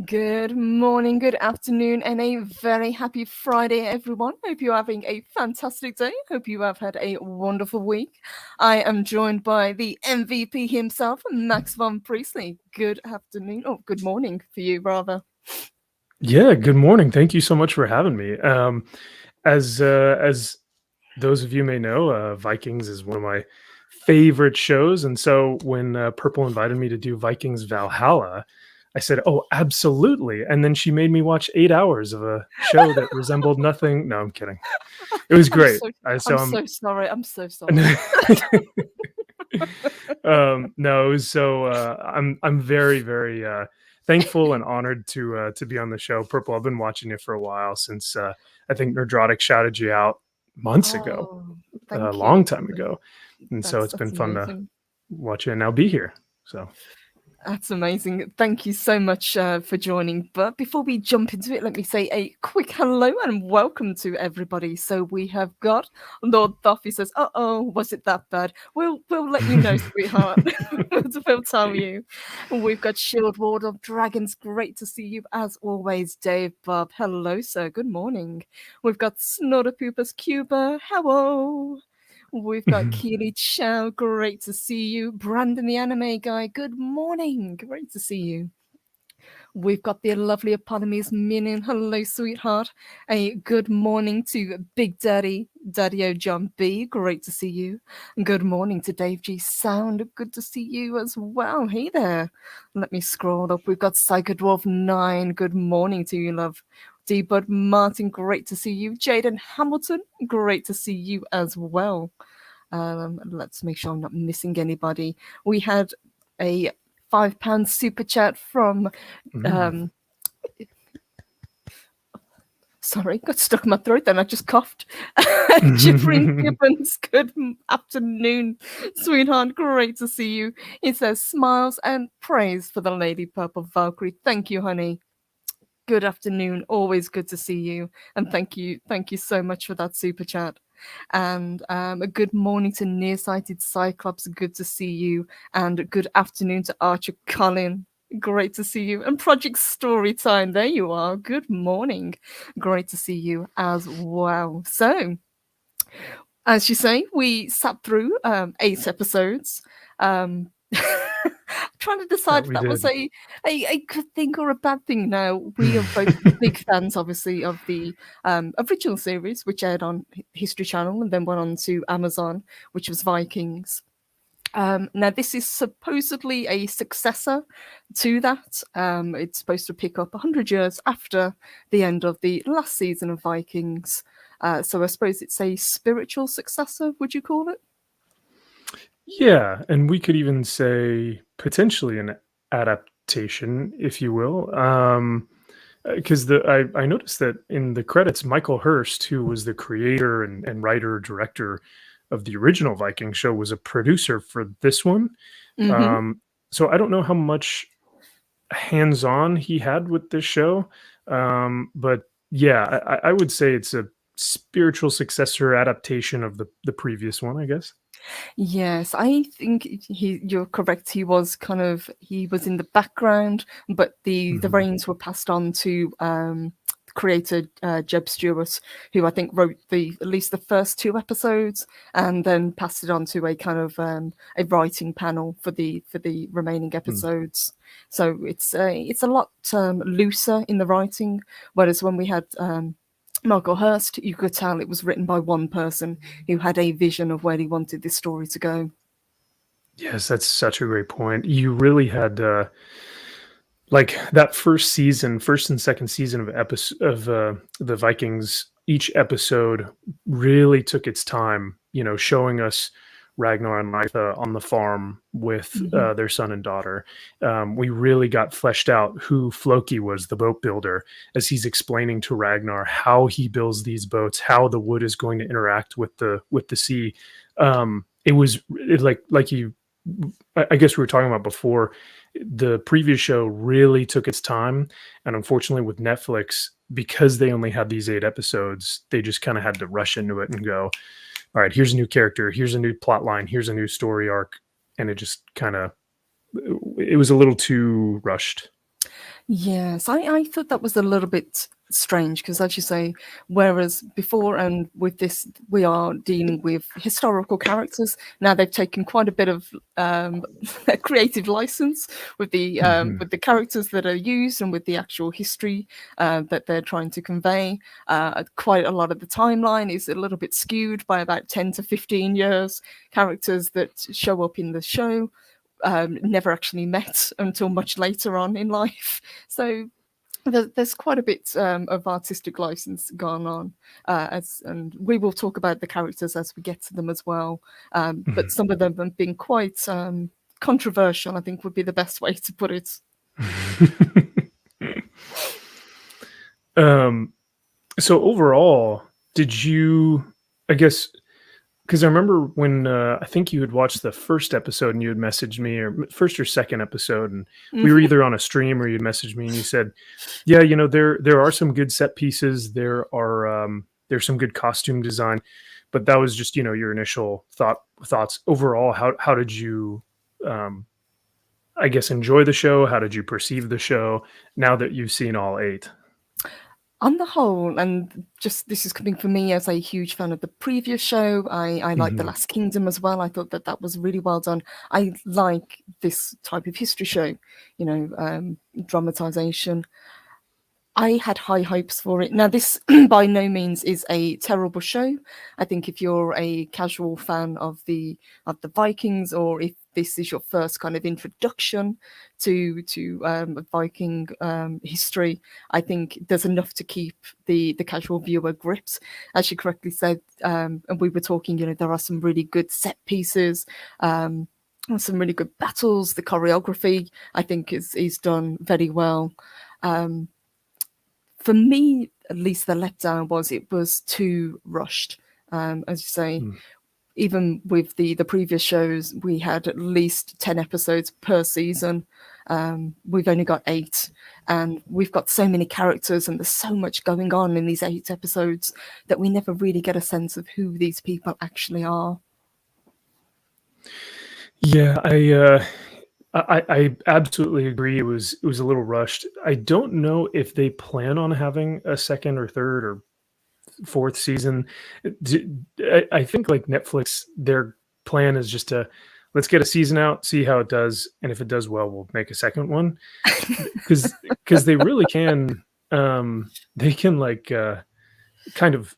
Good morning, good afternoon, and a very happy Friday, everyone. Hope you're having a fantastic day. Hope you have had a wonderful week. I am joined by the MVP himself, MaxVonPriestley. Good afternoon, or good morning for you, rather. Yeah, good morning. Thank you so much for having me. As those of you may know, Vikings is one of my favorite shows, and so when Purple invited me to do Vikings Valhalla, I said, "Oh, absolutely!" And then she made me watch 8 hours of a show that resembled nothing. No, I'm kidding. It was I'm great. so, So I'm so sorry. I'm so sorry. no, it was so I'm very thankful and honored to be on the show. Purple, I've been watching it for a while since I think Nerdrotic shouted you out months ago, Oh, a thank long you. time ago, and so That's it's been that's fun to amazing. watch it and now be here. So That's amazing. Thank you so much for joining. But before we jump into it, let me say a quick hello and welcome to everybody. So we have got Lord Duffy says, "Uh-oh, was it that bad?" We'll let you know, sweetheart. We'll tell you. We've got Shield Ward of Dragons. Great to see you as always, Dave Bob. Hello, sir. Good morning. We've got Snorterpoopers Cuba. Hello. We've got Keely Chow. Great to see you. Brandon, the anime guy. Good morning. Great to see you. We've got the lovely Eponymous Minion. Hello, sweetheart. A good morning to Big Daddy O John B. Great to see you. Good morning to Dave G Sound. Good to see you as well. Hey there. Let me scroll up. We've got Psycho Dwarf 9. Good morning to you, love. D Bud Martin, great to see you. Jaden Hamilton, great to see you as well. Let's make sure I'm not missing anybody. We had a £5 super chat from sorry, got stuck in my throat then I just coughed. Gibbering Gibbons, good afternoon, sweetheart. Great to see you. It says smiles and praise for the Lady Purple Valkyrie. Thank you, honey. Good afternoon. Always good to see you. And thank you so much for that super chat. And a good morning to Nearsighted Cyclops. Good to see you. And good afternoon to Archer Colin. Great to see you. And Project Storytime. There you are. Good morning. Great to see you as well. So, as you say, we sat through 8 episodes. Trying to decide that if we that was did. a good thing or a bad thing. Now, we are both big fans, obviously, of the original series, which aired on History Channel and then went on to Amazon, which was Vikings. Now, this is supposedly a successor to that. It's supposed to pick up 100 years after the end of the last season of Vikings. So I suppose it's a spiritual successor, would you call it? Yeah, and we could even say potentially an adaptation, if you will. Because I noticed that in the credits, Michael Hurst, who was the creator and writer director of the original Viking show, was a producer for this one. Mm-hmm. So I don't know how much hands-on he had with this show, but yeah, I would say it's a spiritual successor adaptation of the previous one, I guess. Yes, I think you're correct. He was in the background, but the Mhm. reins were passed on to creator Jeb Stewart, who I think wrote at least the first 2 episodes, and then passed it on to a kind of a writing panel for the remaining Mm. episodes. So it's a lot looser in the writing, whereas when we had Michael Hurst, you could tell it was written by one person who had a vision of where he wanted this story to go. Yes, that's such a great point. You really had like that first season, first and second season of the Vikings. Each episode really took its time, showing us Ragnar and Lytha on the farm with Mhm. their son and daughter. We really got fleshed out who Floki was, the boat builder, as he's explaining to Ragnar how he builds these boats, how the wood is going to interact with the sea. Like you I guess we were talking about before, the previous show really took its time, and unfortunately with Netflix, because they only had these 8 episodes, they just kinda had to rush into it and go, "All right, here's a new character, here's a new plot line, here's a new story arc," and it just kinda it was a little too rushed. Yes, I thought that was a little bit strange because, as you say, whereas before and with this, we are dealing with historical characters. Now they've taken quite a bit of a creative license Mhm. with the characters that are used and with the actual history that they're trying to convey. Quite a lot of the timeline is a little bit skewed by about 10 to 15 years. Characters that show up in the show never actually met until much later on in life. So there's quite a bit of artistic license going on, and we will talk about the characters as we get to them as well. But Mhm. some of them have been quite controversial, I think would be the best way to put it. um, so overall, did you? I guess because I remember when I think you had watched the first episode and you had messaged me, or first or second episode, and we were Mhm. either on a stream or you'd messaged me and you said, "Yeah, you know, there are some good set pieces. There's some good costume design, but that was just your initial thoughts overall. How did you, um, I guess, enjoy the show? How did you perceive the show now that you've seen all eight?" On the whole, and just this is coming from me as a huge fan of the previous show, I like The Hmm. Last Kingdom as well. I thought that that was really well done. I like this type of history show, dramatization. I had high hopes for it. Now, this by no means is a terrible show. I think if you're a casual fan of the Vikings, or if this is your first kind of introduction to Viking history, I think there's enough to keep the casual viewer gripped. As you correctly said, and we were talking, there are some really good set pieces. Some really good battles. The choreography, I think, is done very well. Um, for me, at least, the letdown was it was too rushed. As you say, even with the previous shows, we had at least 10 episodes per season. We've only got 8, and we've got so many characters, and there's so much going on in these 8 episodes that we never really get a sense of who these people actually are. Yeah, I absolutely agree. It was a little rushed. I don't know if they plan on having a second or third or fourth season. I think like Netflix, their plan is just to let's get a season out, see how it does, and if it does well, we'll make a second one. Because they really can, they can like kind of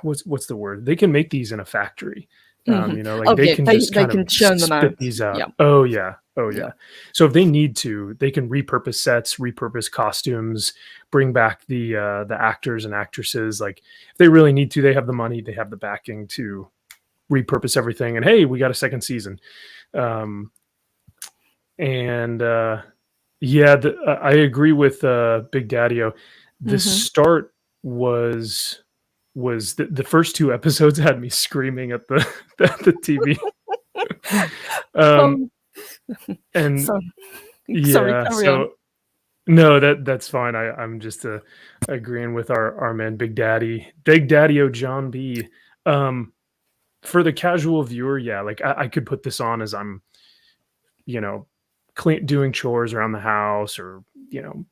what's the word? They can make these in a factory. Mhm. Like Oh they yeah, can they just they kind of can churn them spit out. these out. Yeah, Oh yeah, oh yeah. yeah. So if they need to, they can repurpose sets, repurpose costumes, bring back the actors and actresses. Like if they really need to, they have the money, they have the backing to repurpose everything. And hey, we got a second season. Um, and yeah, I agree with Big Daddy-O. The Hmm. start was the first 2 episodes had me screaming at the at the TV. Um, Um, and so sorry, yeah, carry on. so no, that's fine. I'm just agreeing with our man Big Daddy-O John B. Um, for the casual viewer, yeah, like I could put this on as I'm, you know, doing chores around the house or,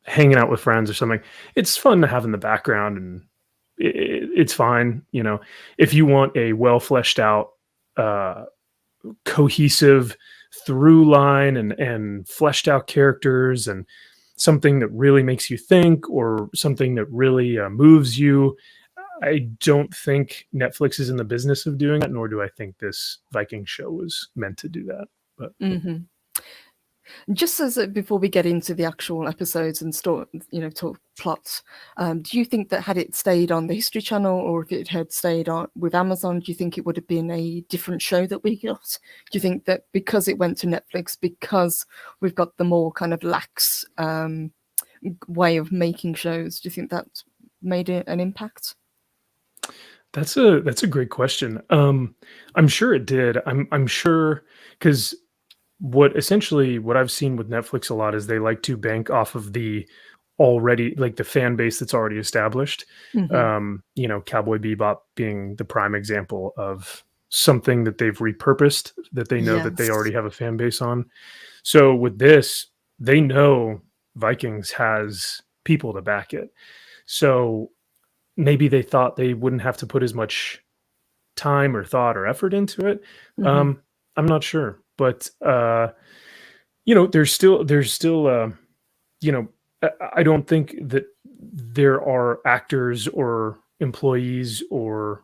hanging out with friends or something. It's fun to have in the background and it's fine. If you want a well fleshed out, uh, cohesive through line and fleshed out characters and something that really makes you think or something that really moves you. I don't think Netflix is in the business of doing that, nor do I think this Viking show was meant to do that. But Hmm. Just as before we get into the actual episodes and talk plots, do you think that had it stayed on the History Channel, or if it had stayed on with Amazon, do you think it would have been a different show that we got? Do you think that because it went to Netflix, because we've got the more kind of lax way of making shows, do you think that made it an impact? that's a great question. I'm sure it did. I'm sure because what I've seen with Netflix a lot is they like to bank off of the already like the fan base that's already established. Hmm. Cowboy Bebop being the prime example of something that they've repurposed that they know that they Yes. already have a fan base on. So with this, they know. Vikings has people to back it. So maybe they thought they wouldn't have to put as much time or thought or effort into it. Hmm. I'm not sure, but there's still I don't think that there are actors or employees or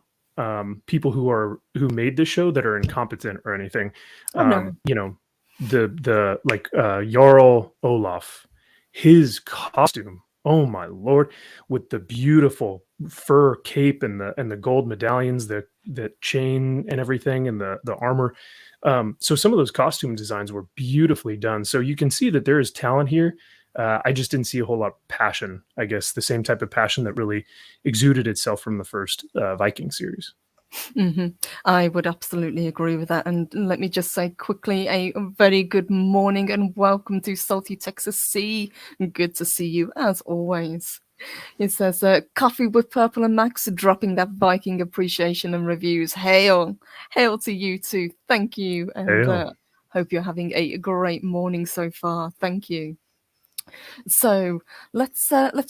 people who made the show that are incompetent or anything. Oh no. The like Jarl Olaf, his costume. Oh my lord, with the beautiful fur cape and the gold medallions, the chain and everything, and the armor. So some of those costume designs were beautifully done. So you can see that there is talent here. I just didn't see a whole lot of passion. I guess the same type of passion that really exuded itself from the first Viking series. Hmm. I would absolutely agree with that. And let me just say quickly, a very good morning and welcome to Salty Texas Sea. Good to see you as always. It says, Coffee with Purple and Max dropping that Viking appreciation and reviews. Hail! Hail to you too. Thank you. And Hail. hope you're having a great morning so far. Thank you. So let's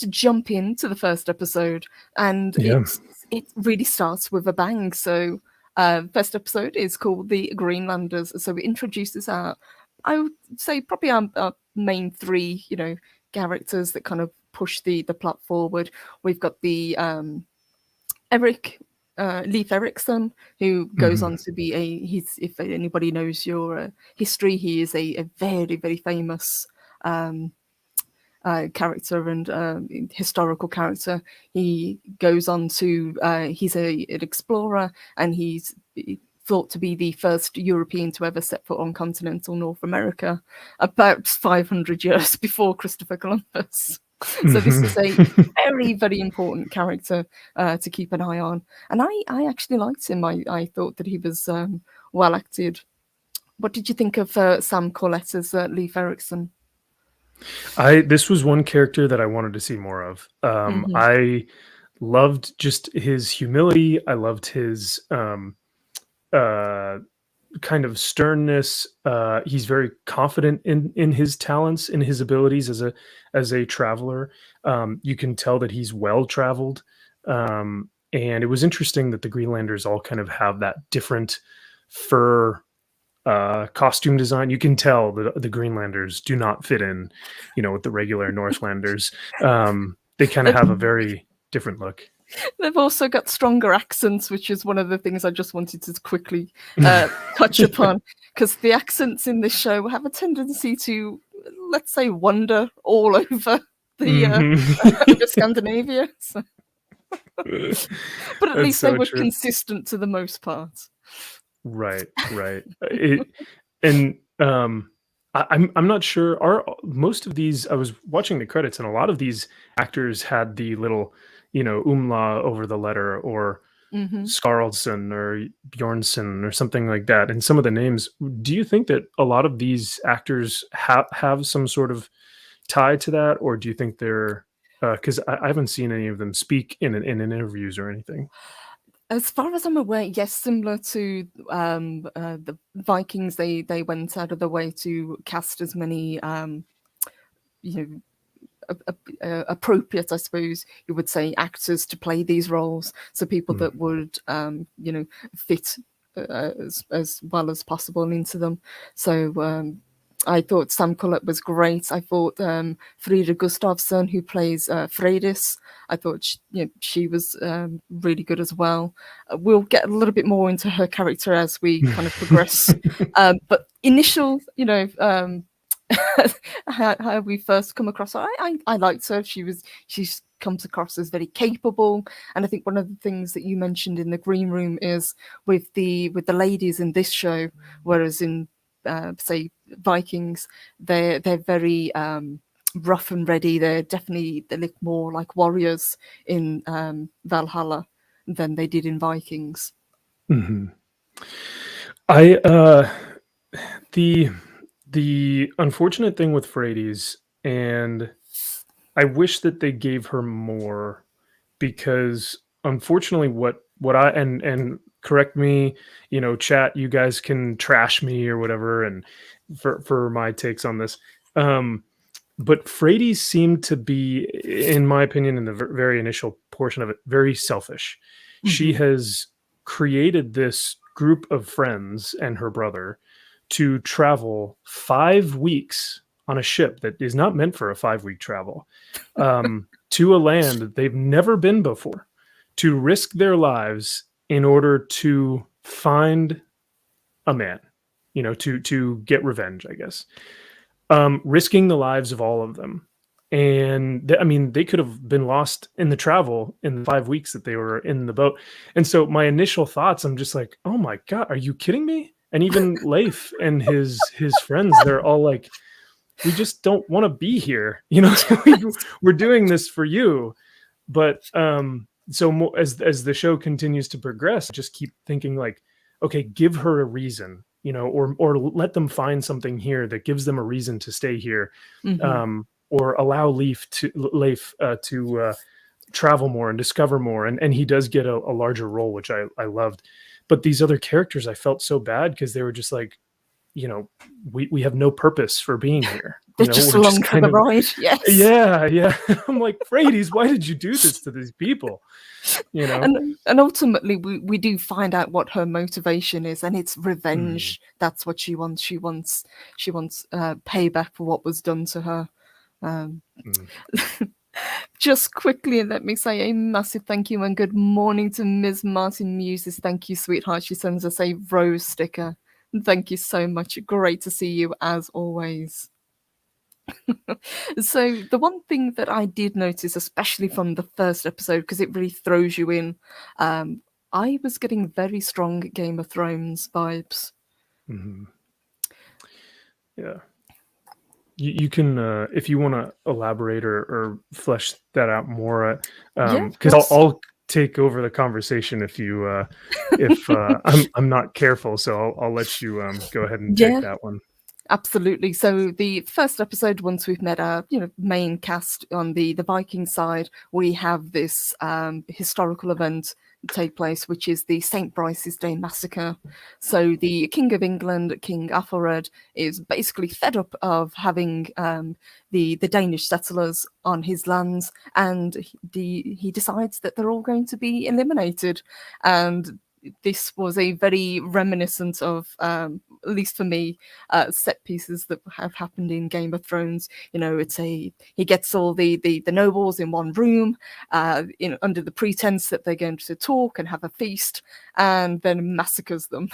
jump into the first episode, and Yeah. it really starts with a bang. So first episode is called The Greenlanders. So it introduces I would say probably our main three, characters that kind of push the plot forward. We've got the Eric. Leif Erikson, who goes Mhm. on to be if anybody knows your history, he is a very, very famous um, character and historical character. He goes on to he's an explorer, and he's thought to be the first European to ever set foot on continental North America, about 500 years before Christopher Columbus. So this is a Mhm. very, very important character to keep an eye on. And I actually liked him. I thought that he was well acted. What did you think of Sam Corlett as Leif Erikson? This was one character that I wanted to see more of. Hmm. I loved just his humility. I loved his uh, kind of sternness. He's very confident in his talents, in his abilities as a traveler. You can tell that he's well traveled. And it was interesting that the Greenlanders all kind of have that different fur costume design. You can tell the Greenlanders do not fit in, with the regular Northlanders. They kind of have a very different look. They've also got stronger accents, which is one of the things I just wanted to quickly touch upon, because the accents in this show have a tendency to, let's say, wander all over the Mhm. over Scandinavia. So, but at That's least they so were true. consistent to the most part. Right, right. And I'm not sure. Are most of these? I was watching the credits, and a lot of these actors had the little, umla over the letter, or Hmm. Skarlsson or Bjornsson or something like that. And some of the names. Do you think that a lot of these actors have some sort of tie to that, or do you think they're? Because I haven't seen any of them speak in interviews or anything. As far as I'm aware, yes, similar to the Vikings, they went out of their way to cast as many you know appropriate, I suppose you would say, actors to play these roles. So people Mm. that would, fit as well as possible into them. So I thought Sam Collett was great. I thought Frida Gustafsson, who plays Freydis, I thought she was really good as well. We'll get a little bit more into her character as we kind of progress. But initial, how we first come across her. I liked her. She's comes across as very capable, and I think one of the things that you mentioned in the green room is with the ladies in this show, whereas in say Vikings, they're very rough and ready. They look more like warriors in Valhalla than they did in Vikings. Mhm. I the the unfortunate thing with Frades, and I wish that they gave her more, because unfortunately what I and correct me, chat, you guys can trash me or whatever, and for my takes on this. Um But Frady seemed to be, in my opinion, in the very initial portion of it, very selfish. She has created this group of friends and her brother to travel 5 weeks on a ship that is not meant for a 5-week travel, to a land that they've never been before, to risk their lives in order to find a man, to get revenge, I guess. Risking the lives of all of them. And I mean, they could have been lost in the travel in the 5 weeks that they were in the boat. And so my initial thoughts, I'm just like, oh my God, are you kidding me? And even Leif and his friends, they're all like, we just don't want to be here. We're doing this for you. But so more, as the show continues to progress, I just keep thinking like, okay, give her a reason, or let them find something here that gives them a reason to stay here, or allow Leif to travel more and discover more, and he does get a larger role, which I loved. But these other characters, I felt so bad because they were just like, we have no purpose for being here. They're just along for the ride. Yes. Yeah. I'm like, Frades, why did you do this to these people? And ultimately, we do find out what her motivation is, and it's revenge. That's what she wants. She wants payback for what was done to her. Just quickly, let me say a massive thank you and good morning to Ms. Martin Muses. Thank you, sweetheart. She sends us a rose sticker. Thank you so much. Great to see you as always. So the one thing that I did notice, especially from the first episode, because it really throws you in, I was getting very strong Game of Thrones vibes. Yeah. You can, if you want to elaborate or flesh that out more, because I'll take over the conversation if I'm not careful. So I'll let you go ahead and take that one. Absolutely. So the first episode, once we've met our main cast on the Viking side, we have this historical event take place, which is the St. Bryce's Day Massacre. So the King of England, King Athelred, is basically fed up of having the Danish settlers on his lands, and he decides that they're all going to be eliminated. And this was a very reminiscent of, at least for me, set pieces that have happened in Game of Thrones. He gets all the nobles in one room, under the pretense that they're going to talk and have a feast, and then massacres them.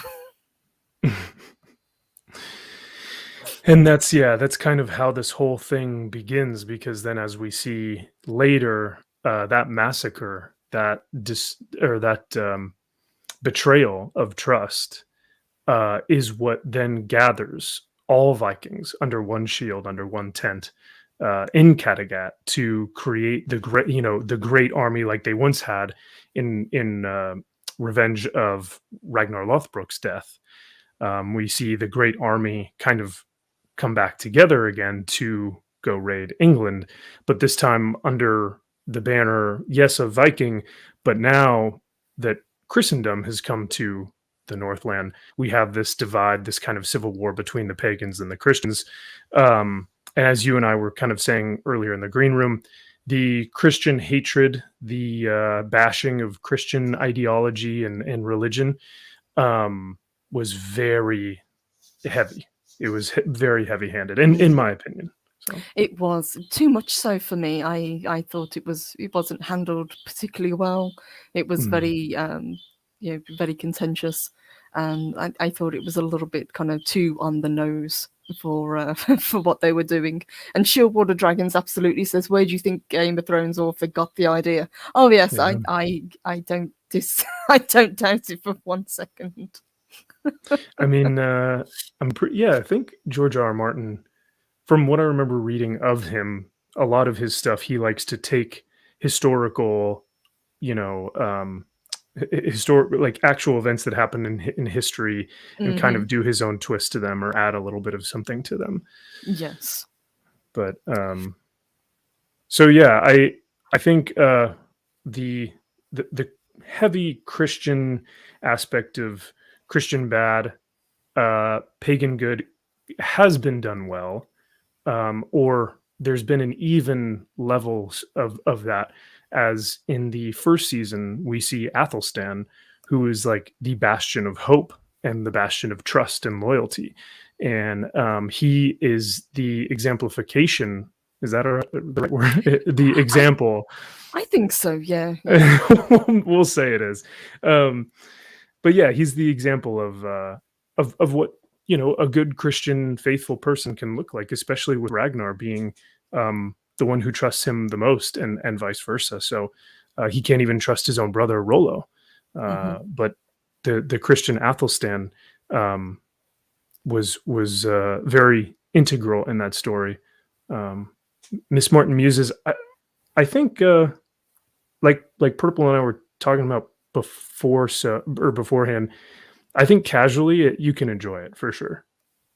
And that's kind of how this whole thing begins, because then as we see later, that massacre, that betrayal of trust, is what then gathers all Vikings under one shield, under one tent, in Kattegat, to create the great army like they once had in revenge of Ragnar Lothbrok's death. We see the great army kind of come back together again to go raid England, but this time under the banner, yes, of Viking, but now that Christendom has come to the Northland, we have this divide, this kind of civil war between the pagans and the Christians. And as you and I were kind of saying earlier in the green room, the Christian hatred, the bashing of Christian ideology and religion, was very heavy. It was very heavy-handed, in my opinion. So. It was too much so for me. I thought it wasn't handled particularly well. It was very very contentious, and I thought it was a little bit kind of too on the nose for for what they were doing. And Shieldwater Dragons absolutely says, "Where do you think Game of Thrones author got the idea?" Oh yes, yeah. I don't I don't doubt it for 1 second. I mean, I think George R. R. Martin, from what I remember reading of him, a lot of his stuff, he likes to take historical, like actual events that happen in history, and kind of do his own twist to them, or add a little bit of something to them. Yes. But so yeah, I think the heavy Christian aspect of Christian bad, pagan good has been done well, or there's been an even levels of that, as in the first season we see Athelstan, who is like the bastion of hope and the bastion of trust and loyalty, and he is the exemplification, is that the right word? The I example. I think so. Yeah, yeah. We'll say it is. Um, but yeah, he's the example of what, a good Christian faithful person can look like, especially with Ragnar being the one who trusts him the most, and vice versa. So he can't even trust his own brother Rollo. Hmm. But the Christian Athelstan um, was very integral in that story. Um, Miss Martin Muses, I think, like Purple and I were talking about beforehand. I think casually you can enjoy it for sure.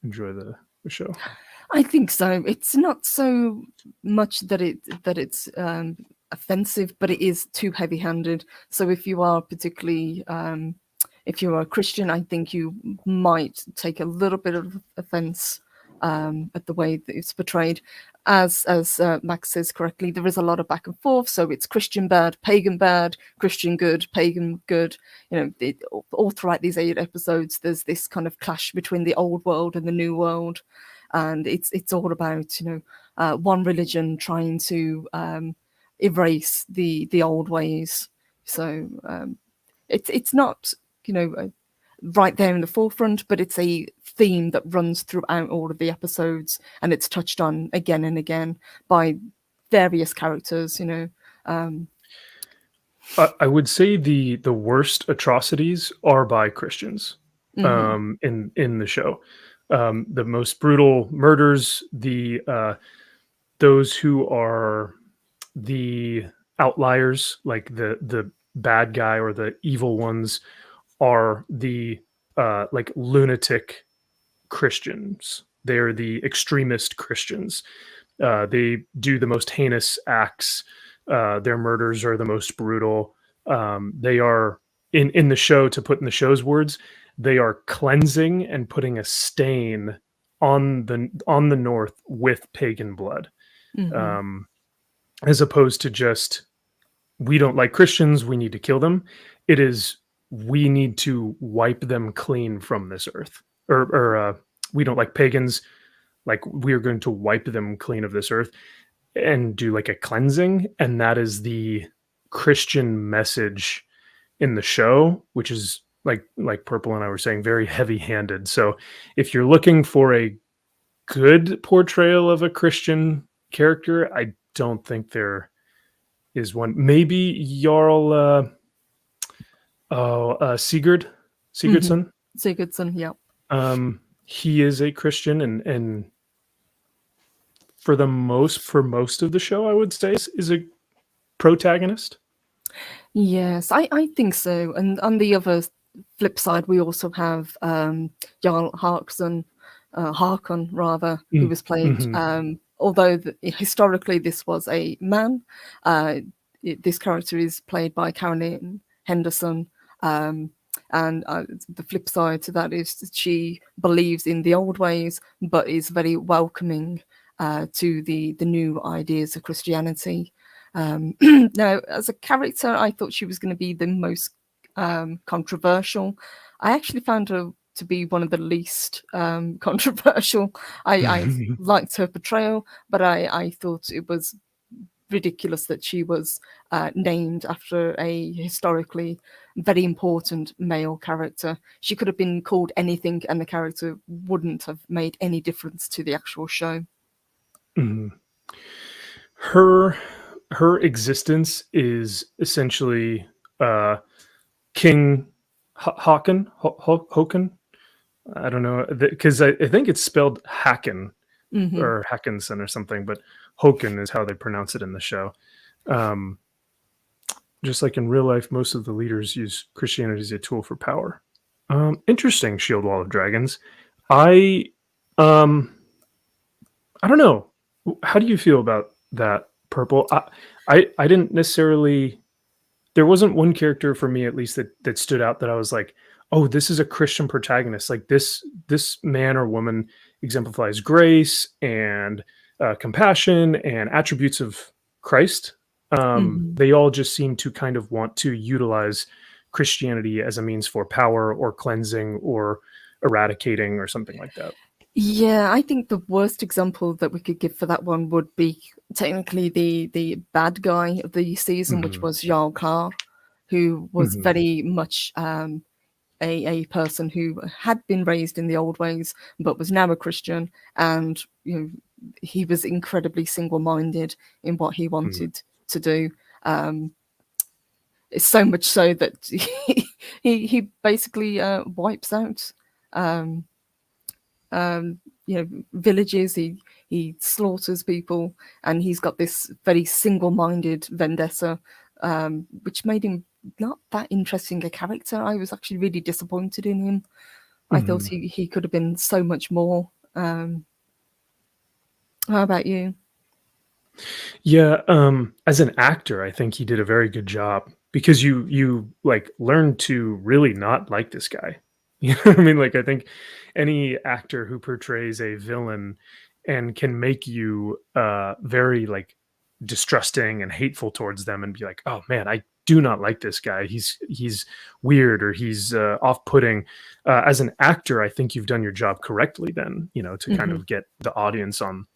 Enjoy the show. I think so. It's not so much that it's offensive, but it is too heavy-handed. So if you are particularly if you're a Christian, I think you might take a little bit of offense at the way that it's portrayed. As Max says correctly, there is a lot of back and forth. So it's Christian bad, Christian good, pagan good. All throughout these 8 episodes, there's this kind of clash between the old world and the new world, and it's all about one religion trying to erase the old ways. So it's not right there in the forefront, but it's a theme that runs throughout all of the episodes, and it's touched on again and again by various characters. I would say the worst atrocities are by Christians Mhm. in the show. The most brutal murders, those who are the outliers, like the bad guy or the evil ones, are the like lunatic Christians. They're the extremist Christians. They do the most heinous acts. Their murders are the most brutal. They are in the show, to put in the show's words, they are cleansing and putting a stain on the North with pagan blood, Mhm. um, as opposed to just, we don't like Christians, we need to kill them. It is, we need to wipe them clean from this earth, or we don't like pagans, like we are going to wipe them clean of this earth and do like a cleansing. And that is the Christian message in the show, which is like Purple and I were saying, very heavy handed. So if you're looking for a good portrayal of a Christian character, I don't think there is one. Maybe Jarl Sigurd Mhm. Sigurdsson. Sigurdsson, yeah. He is a Christian, and for most of the show, I would say is a protagonist. Yes, I think so. And on the other flip side, we also have Jarl Harkon rather, who Mm, was played. mhm. Although historically this was a man, this character is played by Caroline Henderson. Um, and the flip side to that is that she believes in the old ways, but is very welcoming to the new ideas of Christianity. Now, as a character, I thought she was going to be the most controversial. I actually found her to be one of the least controversial. I liked her portrayal, but I thought it was ridiculous that she was named after a historically very important male character. She could have been called anything, and the character wouldn't have made any difference to the actual show. Mhm. Her her existence is essentially uh, King Håkon. I don't know, because I think it's spelled Hacken Hmm. or Hackinson or something, but Håkon is how they pronounce it in the show. Um, just like in real life, most of the leaders use Christianity as a tool for power. Interesting, Shield Wall of Dragons. I um I don't know. How do you feel about that, Purple? I didn't necessarily, there wasn't one character for me at least that stood out that I was like, oh, this is a Christian protagonist. Like this man or woman exemplifies grace and compassion and attributes of Christ, they all just seem to kind of want to utilize Christianity as a means for power or cleansing or eradicating or something like that. Yeah, I think the worst example that we could give for that one would be technically the bad guy of the season, which was Jarl Kar, who was very much a person who had been raised in the old ways, but was now a Christian, and he was incredibly single-minded in what he wanted to do. It's so much so that he basically wipes out villages. He slaughters people, and he's got this very single-minded vendetta, which made him not that interesting a character. I was actually really disappointed in him. I thought he could have been so much more. How about you? Yeah, as an actor, I think he did a very good job because you like learn to really not like this guy. You know what I mean? Like I think any actor who portrays a villain and can make you very like distrusting and hateful towards them and be like, oh man, I do not like this guy. He's weird or he's off-putting. As an actor, I think you've done your job correctly then, to kind of get the audience on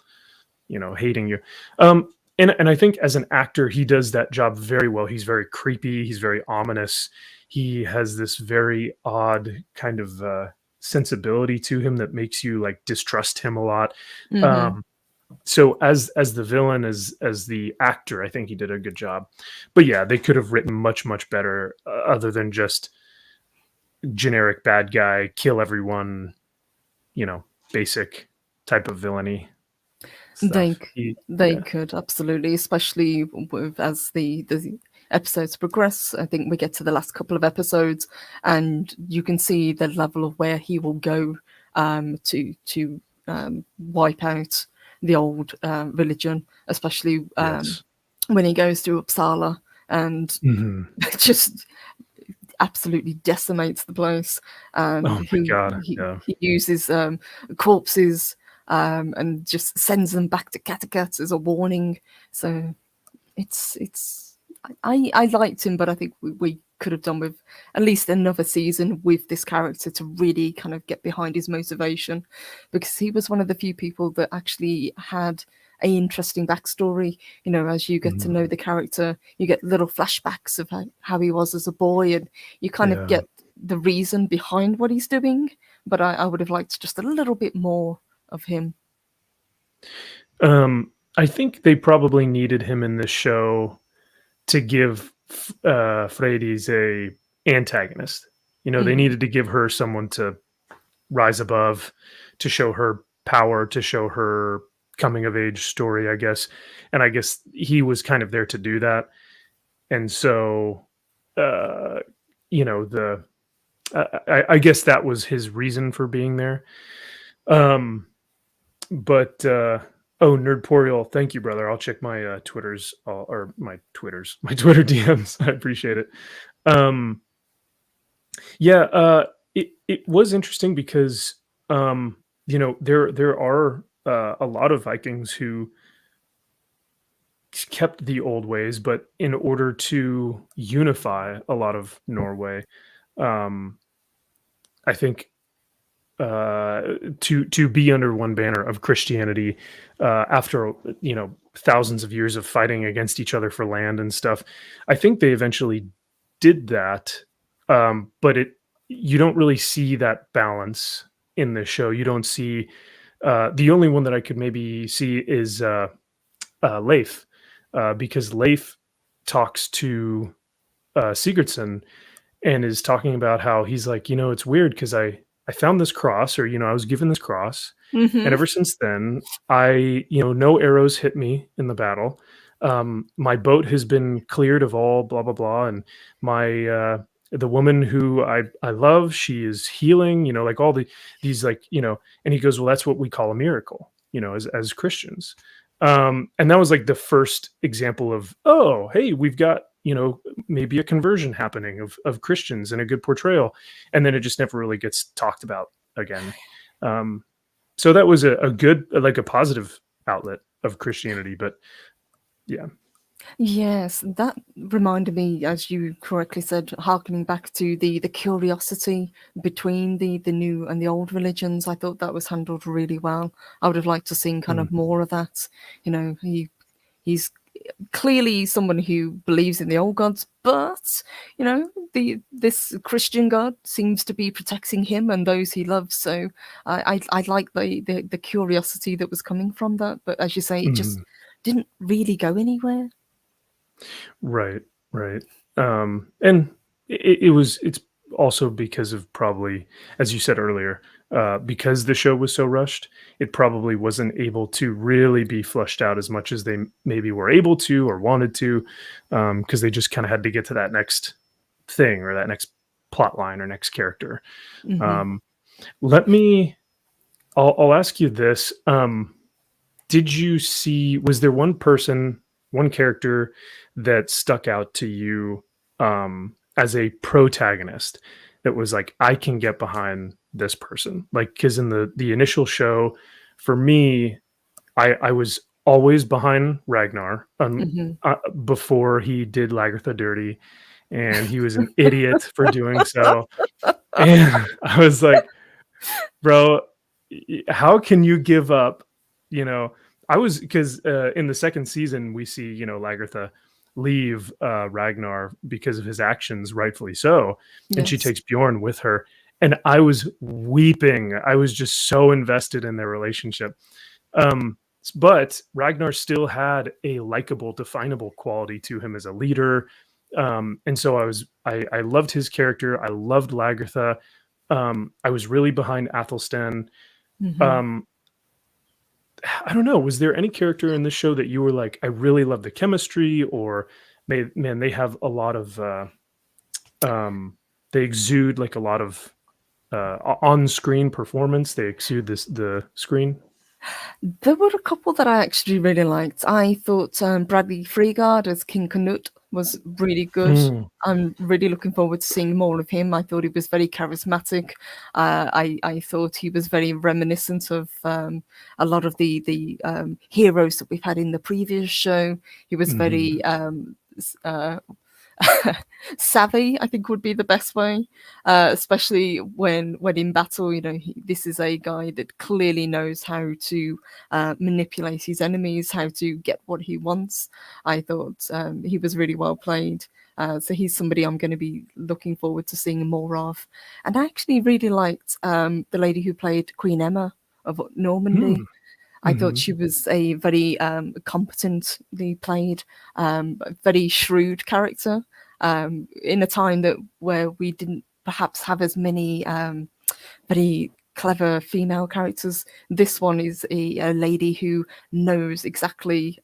hating you. And I think as an actor, he does that job very well. He's very creepy. He's very ominous. He has this very odd kind of sensibility to him that makes you like distrust him a lot. So as the villain, as the actor, I think he did a good job. But yeah, they could have written much, much better other than just generic bad guy, kill everyone, basic type of villainy. They could absolutely, especially as the episodes progress. I think we get to the last couple of episodes, and you can see the level of where he will go to wipe out the old religion, especially when he goes to Uppsala and just absolutely decimates the place. And he uses corpses and just sends them back to Kattegat as a warning. So I liked him, but I think we could have done with at least another season with this character to really kind of get behind his motivation, because he was one of the few people that actually had an interesting backstory. As you get to know the character, you get little flashbacks of how he was as a boy, and you kind of get the reason behind what he's doing. But I would have liked just a little bit more of him. I think they probably needed him in this show to give Freydis a antagonist. They needed to give her someone to rise above, to show her power, to show her coming of age story, I guess. And I guess he was kind of there to do that. And so, I guess that was his reason for being there. But Nerdporial, thank you, brother. I'll check my Twitters or my Twitter DMs. I appreciate it. It was interesting because there are a lot of Vikings who kept the old ways, but in order to unify a lot of Norway, I think to be under one banner of Christianity after thousands of years of fighting against each other for land and stuff, I think they eventually did that, but you don't really see that balance in this show. You don't see the only one that I could maybe see is Leif, because Leif talks to Sigurdsson and is talking about how he's like, it's weird because I found this cross, or, I was given this cross. And ever since then, no arrows hit me in the battle. My boat has been cleared of all blah, blah, blah. And the woman who I love, she is healing, like all these like, and he goes, well, that's what we call a miracle, as Christians. And that was like the first example of, oh, hey, we've got, maybe a conversion happening of Christians and a good portrayal. And then it just never really gets talked about again. So that was a good, like a positive outlet, of Christianity. But yeah. Yes, that reminded me, as you correctly said, harkening back to the curiosity between the new and the old religions. I thought that was handled really well. I would have liked to seen kind of more of that. You know, he's clearly someone who believes in the old gods, but you know, this Christian god seems to be protecting him and those he loves. So I like the curiosity that was coming from that. But as you say, it just Mhm. didn't really go anywhere. Right, right. And it's also because of, probably, as you said earlier, because the show was so rushed, it probably wasn't able to really be flushed out as much as they maybe were able to or wanted to, because they just kind of had to get to that next thing or that next plot line or next character. Hmm. Um, let me. I'll ask you this. Did you see, was there one person, one character that stuck out to you as a protagonist that was like, I can get behind this person? Like, because in the initial show, for me, I was always behind Ragnar Hmm. before he did Lagertha dirty, and he was an idiot for doing so. And I was like, bro, how can you give up? You know, I was, because in the second season we see, Lagertha leave Ragnar because of his actions, rightfully so, and she Yes. takes Bjorn with her, and I was weeping. I was just so invested in their relationship. But Ragnar still had a likable, definable quality to him as a leader. And so I loved his character. I loved Lagertha. I was really behind Athelstan. Hmm. Um, I don't know. Was there any character in this show that you were like, I really love the chemistry, or man, they have a lot of, they exude like a lot of on-screen performance. They exude the screen. There were a couple that I actually really liked. I thought Bradley Freegard as King Canute was really good. Mm, I'm really looking forward to seeing more of him. I thought he was very charismatic. I thought he was very reminiscent of a lot of the heroes that we've had in the previous show. He was mhm, very savvy, I think would be the best way, especially when in battle. You know, this is a guy that clearly knows how to manipulate his enemies, how to get what he wants. I thought he was really well played. So he's somebody I'm going to be looking forward to seeing more of. And I actually really liked the lady who played Queen Emma of Normandy. mm, I thought mhm, she was a very competently played, very shrewd character in a time that where we didn't perhaps have as many very clever female characters. This one is a lady who knows exactly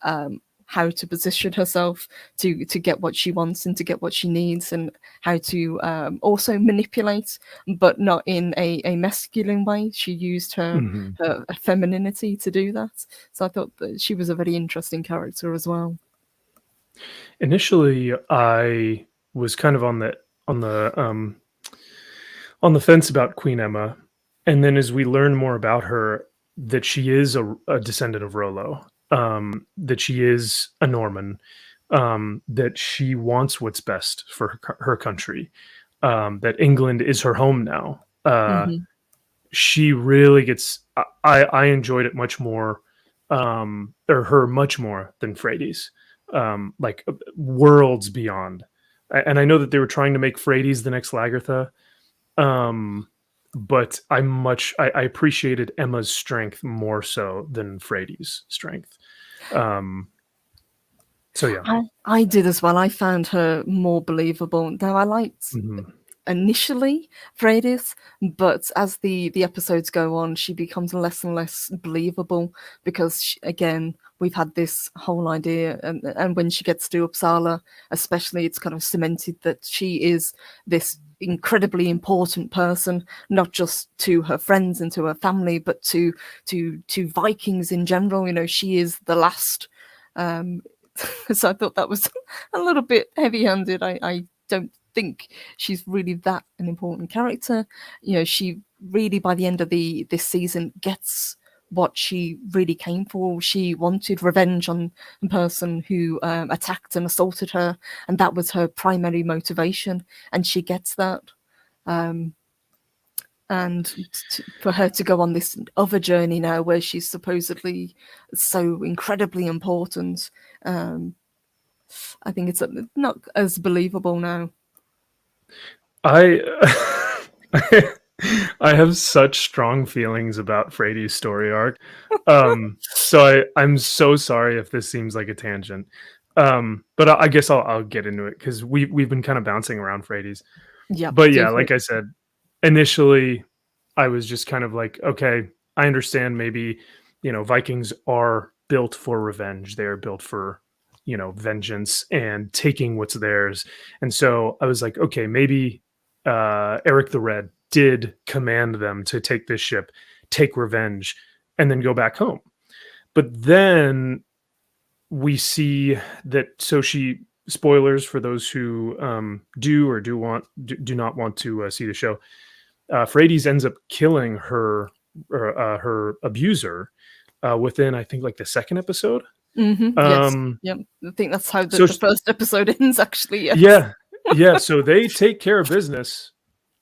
how to position herself to get what she wants and to get what she needs, and how to also manipulate, but not in a masculine way. She used mhm. her femininity to do that. So I thought that she was a very interesting character as well. Initially, I was kind of on the on the fence about Queen Emma, and then as we learn more about her, that she is a descendant of Rollo, that she is a Norman, that she wants what's best for her country, that England is her home now. Hmm. She really gets. I enjoyed it much more, or her much more than Frades, like worlds beyond. And I know that they were trying to make Frades the next Lagertha, um, but I appreciated Emma's strength more so than Frady's strength. Um, so yeah. I did as well. I found her more believable. Now I liked Mhm. initially Freydis, but as the episodes go on, she becomes less and less believable because again we've had this whole idea, and when she gets to Uppsala, especially, it's kind of cemented that she is this incredibly important person, not just to her friends and to her family, but to Vikings in general. You know, she is the last. Um, so I thought that was a little bit heavy-handed. I don't think she's really that an important character. You know, she really by the end of the this season gets what she really came for. She wanted revenge on the person who attacked and assaulted her, and that was her primary motivation, and she gets that. And for her to go on this other journey now where she's supposedly so incredibly important, I think it's not as believable now. I I have such strong feelings about Freddy's story arc. So I'm so sorry if this seems like a tangent. But I guess I'll get into it because we've been kind of bouncing around Freddy's. Yeah, But yeah, like I said, initially I was just kind of like, okay, I understand maybe, Vikings are built for revenge. They are built for, vengeance and taking what's theirs. And so I was like, okay, maybe Eric the Red did command them to take this ship, take revenge, and then go back home. But then we see that, so she, spoilers for those who do not want to see the show. Frades ends up killing her abuser within, I think, like the second episode. Yes. Yeah, I think that's how the first episode ends, actually. Yes. Yeah. So they take care of business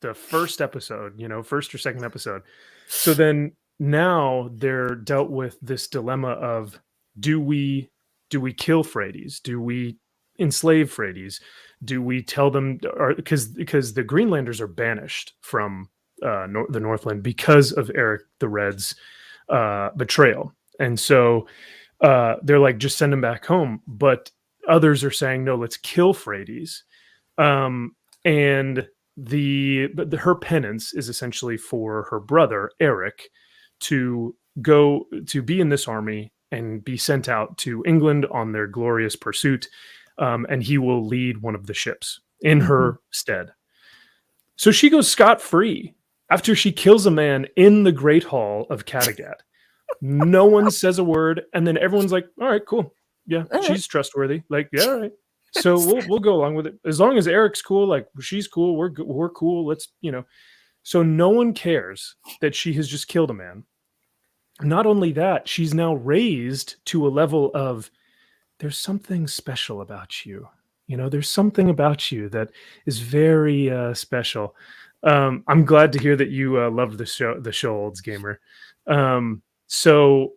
the first episode, first or second episode. So then now they're dealt with this dilemma of, do we kill Frades? Do we enslave Frades? Do we tell them, because the Greenlanders are banished from the Northland because of Eric the Red's betrayal, and so they're like, just send him back home. But others are saying, no, let's kill Frades. And her penance is essentially for her brother Eric to go to be in this army and be sent out to England on their glorious pursuit, and he will lead one of the ships in her stead. So she goes scot-free after she kills a man in the Great Hall of Kattegat. No one says a word, and then everyone's like, all right, cool. Yeah, she's trustworthy. Like, yeah, all right. So we'll go along with it. As long as Eric's cool, like, she's cool, we're cool. Let's, So no one cares that she has just killed a man. Not only that, she's now raised to a level of, there's something special about you. There's something about you that is very special. I'm glad to hear that you love the show, Olds Gamer. So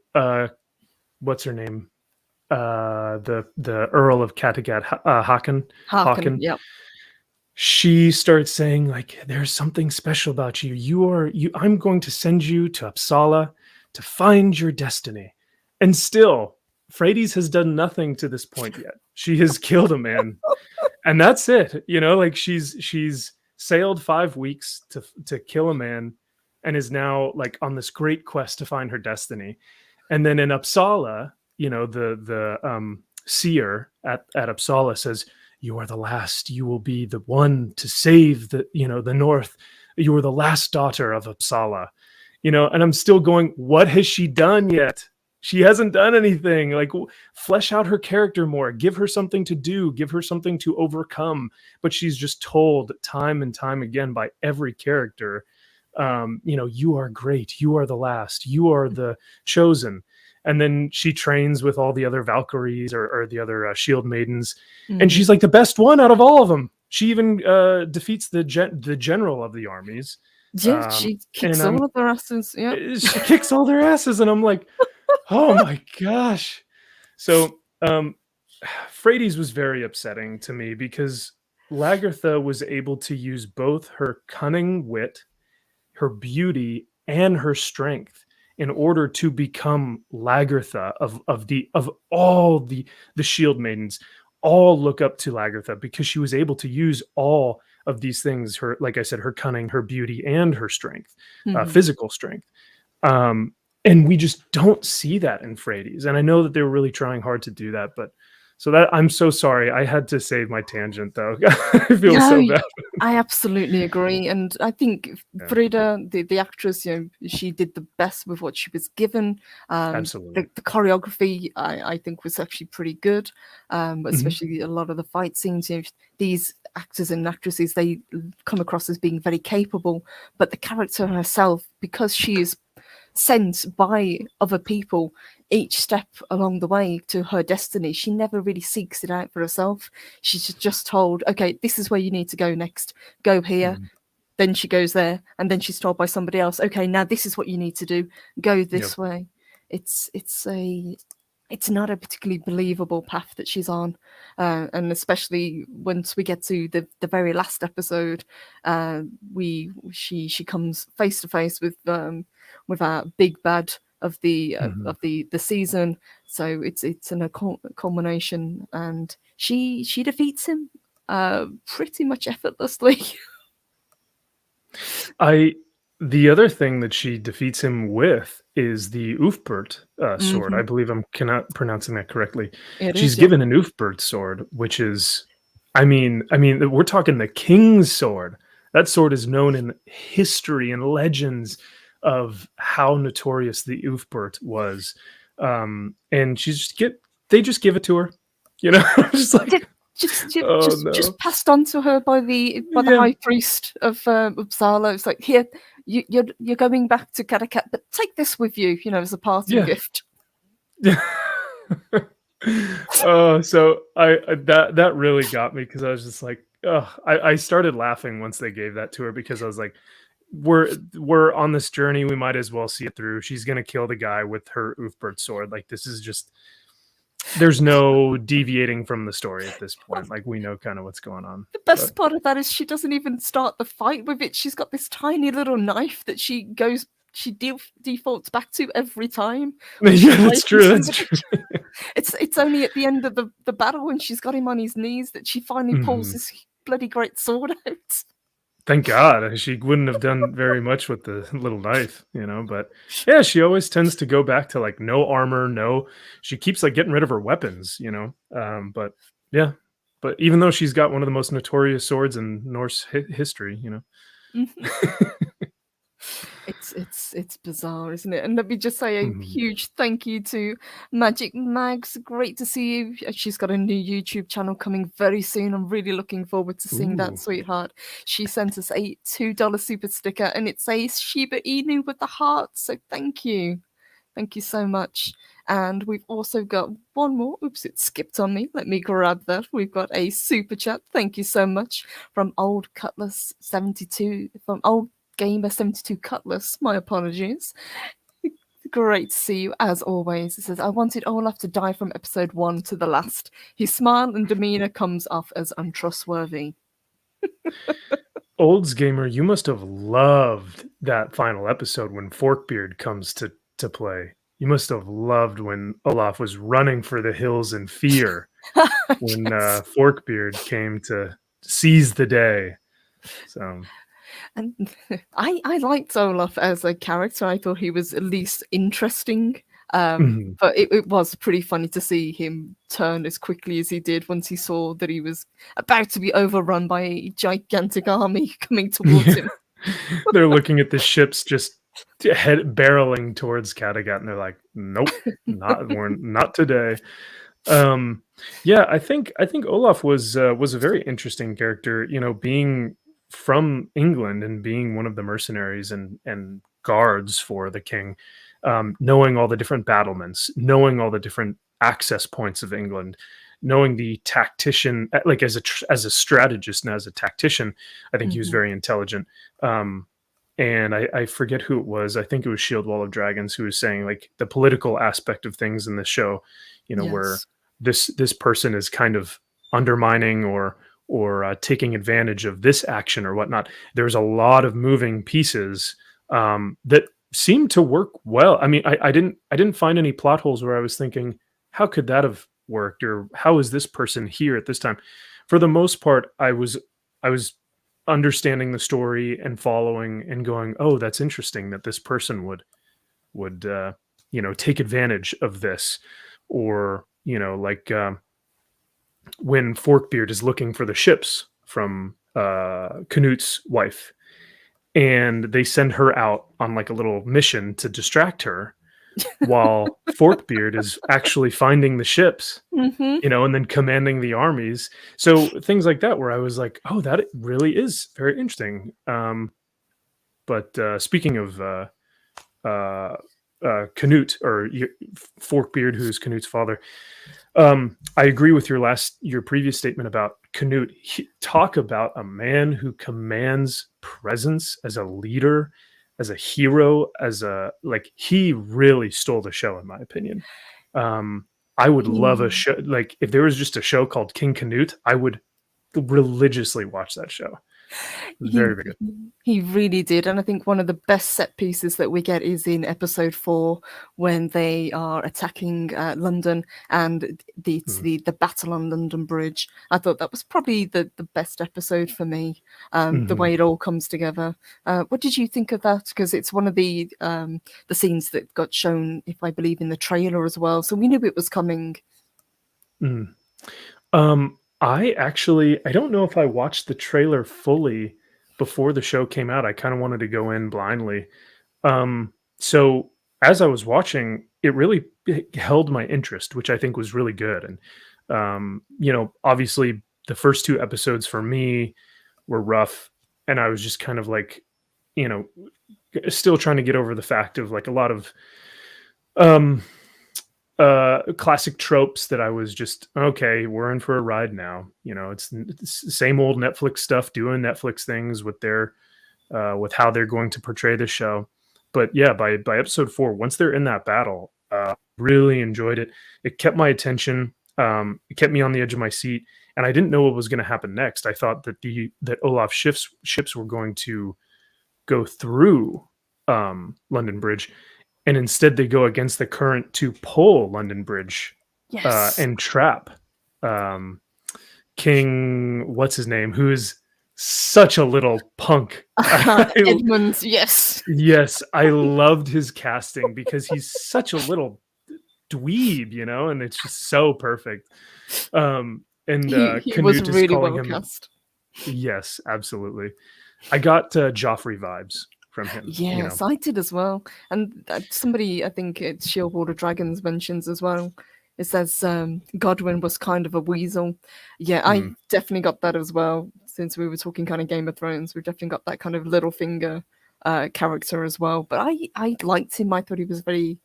what's her name? The Earl of Kattegat, Håkon. Yeah. She starts saying, like, there's something special about you. I'm going to send you to Uppsala to find your destiny. And still, Frades has done nothing to this point yet. She has killed a man, and that's it. Like, she's sailed 5 weeks to kill a man, and is now like on this great quest to find her destiny. And then in Uppsala, the seer at Uppsala says, you are the last. You will be the one to save the North. You are the last daughter of Uppsala. And I'm still going, what has she done yet? She hasn't done anything. Like, flesh out her character more. Give her something to do. Give her something to overcome. But she's just told time and time again by every character, you are great. You are the last. You are the chosen. And then she trains with all the other Valkyries or the other shield maidens. And she's like the best one out of all of them. She even defeats the general of the armies. Yeah, she kicks all of their asses. Yeah, she kicks all their asses, and I'm like, oh my gosh. So Frades was very upsetting to me because Lagertha was able to use both her cunning wit, her beauty, and her strength in order to become Lagertha of all the shield maidens. All look up to Lagertha because she was able to use all of these things, her, like I said, her cunning, her beauty, and her strength, physical strength. And we just don't see that in Frades. And I know that they were really trying hard to do that, but so that, I'm so sorry. I had to save my tangent, though. I feel so bad. I absolutely agree. And I think Frida, the actress, she did the best with what she was given. Absolutely. The choreography, I think, was actually pretty good, especially a lot of the fight scenes. These actors and actresses, they come across as being very capable, but the character herself, because she is sent by other people each step along the way to her destiny. She never really seeks it out for herself. She's just told, okay, this is where you need to go next. Go here. Mhm. Then she goes there, and then she's told by somebody else, okay, now this is what you need to do. Go this Yep. way. It's not a particularly believable path that she's on, and especially once we get to the very last episode, she comes face to face with our big bad of the Mhm. the season. So it's a culmination, and she defeats him pretty much effortlessly. The other thing that she defeats him with is the Ufbert sword. Hmm. I believe I'm cannot pronouncing that correctly. It She's is, yeah. given an Ufbert sword, which is, we're talking the king's sword. That sword is known in history and legends of how notorious the Ufbert was. And they just give it to her. Just Did, like, oh just no. passed on to her by the Yeah. high priest of Uppsala. It's like, here, you're going back to Karakat, but take this with you, as a parting Yeah. gift. Yeah. Oh, so that really got me because I was just like, oh, I started laughing once they gave that to her because I was like, we're on this journey, we might as well see it through. She's gonna kill the guy with her Ufbert sword. Like, this is just, there's no deviating from the story at this point. Like, we know kind of what's going on. The But best part of that is she doesn't even start the fight with it. She's got this tiny little knife that she defaults back to every time when yeah, she's that's fighting true. That's somebody. true. It's only at the end of the battle when she's got him on his knees that she finally pulls Mhm. this bloody great sword out. Thank God. She wouldn't have done very much with the little knife. But yeah, she always tends to go back to like no armor, she keeps like getting rid of her weapons. But yeah, but even though she's got one of the most notorious swords in Norse history. Mhm. It's bizarre, isn't it? And let me just say a Mhm. huge thank you to Magic Mags. Great to see you. She's got a new YouTube channel coming very soon. I'm really looking forward to seeing that, Ooh. sweetheart. She sent us a $2 super sticker, and it says Shiba Inu with the heart. So thank you. Thank you so much. And we've also got one more. Oops, it skipped on me. Let me grab that. We've got a super chat. Thank you so much from Old Cutlass 72, from Old Gamer 72 Cutlass. My apologies. Great to see you as always. It says, I wanted Olaf to die from episode 1 to the last. His smile and demeanor comes off as untrustworthy. Olds gamer, you must have loved that final episode when Forkbeard comes to play. You must have loved when Olaf was running for the hills in fear when Yes. Forkbeard came to seize the day. So And I liked Olaf as a character. I thought he was at least interesting. mhm. But it was pretty funny to see him turn as quickly as he did once he saw that he was about to be overrun by a gigantic army coming towards him. They're looking at the ships just head barreling towards Kattegat, and they're like, "Nope, we're not today." Um, yeah, I think Olaf was a very interesting character. Being from England and being one of the mercenaries and guards for the king, knowing all the different battlements, knowing all the different access points of England, knowing the tactician, like as a strategist and as a tactician, I think he was Mhm. very intelligent. Um, and I forget who it was. I think it was Shield Wall of Dragons who was saying like the political aspect of things in the show, where Yes. this person is kind of undermining or taking advantage of this action or whatnot. There's a lot of moving pieces that seem to work well. I mean, I didn't find any plot holes where I was thinking, how could that have worked, or how is this person here at this time? For the most part, I was understanding the story and following and going, oh, that's interesting that this person would take advantage of this, or like when Forkbeard is looking for the ships from Canute's wife, and they send her out on like a little mission to distract her while Forkbeard is actually finding the ships, Hmm. and then commanding the armies. So things like that, where I was like, oh, that really is very interesting. But speaking of Canute, or Forkbeard, who is Canute's father. I agree with your previous statement about Canute. Talk about a man who commands presence as a leader, as a hero, he really stole the show, in my opinion. I would love a show, like if there was just a show called King Canute, I would religiously watch that show. Very, very good. He really did. And I think one of the best set pieces that we get is in episode 4 when they are attacking London, and the battle on London Bridge. I thought that was probably the best episode for me, the way it all comes together. What did you think of that? Because it's one of the scenes that got shown, if I believe, in the trailer as well. So we knew it was coming. I don't know if I watched the trailer fully before the show came out. I kind of wanted to go in blindly. So as I was watching, it really held my interest, which I think was really good. And, obviously the first 2 episodes for me were rough, and I was just kind of like, still trying to get over the fact of like a lot of, classic tropes that I was just, okay, we're in for a ride now. It's the same old Netflix stuff, doing Netflix things with their with how they're going to portray the show. But yeah, by episode 4, once they're in that battle, really enjoyed it. It kept my attention. It kept me on the edge of my seat, and I didn't know what was going to happen next. I thought that Olaf's ships were going to go through London Bridge, and instead they go against the current to pull London Bridge, and trap King, what's his name, who is such a little punk. Edmund, yes. Yes, I loved his casting because he's such a little dweeb, and it's just so perfect. And he was really well cast. Yes, absolutely. I got Joffrey vibes from him. Yes, I did as well. And somebody, I think it's Shieldwater Dragons, mentions as well. It says Godwin was kind of a weasel. Yeah, I definitely got that as well. Since we were talking kind of Game of Thrones, we definitely got that kind of Littlefinger character as well. But I liked him. I thought he was a very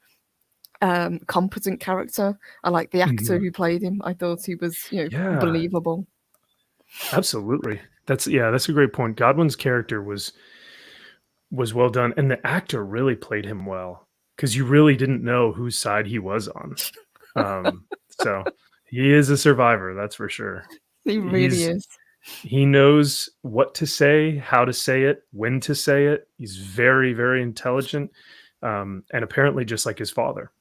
competent character. I like the actor who played him. I thought he was, believable. Absolutely. That's a great point. Godwin's character was well done, and the actor really played him well, because you really didn't know whose side he was on. So he is a survivor, that's for sure. He really is. He knows what to say, how to say it, when to say it. He's very, very intelligent, and apparently just like his father.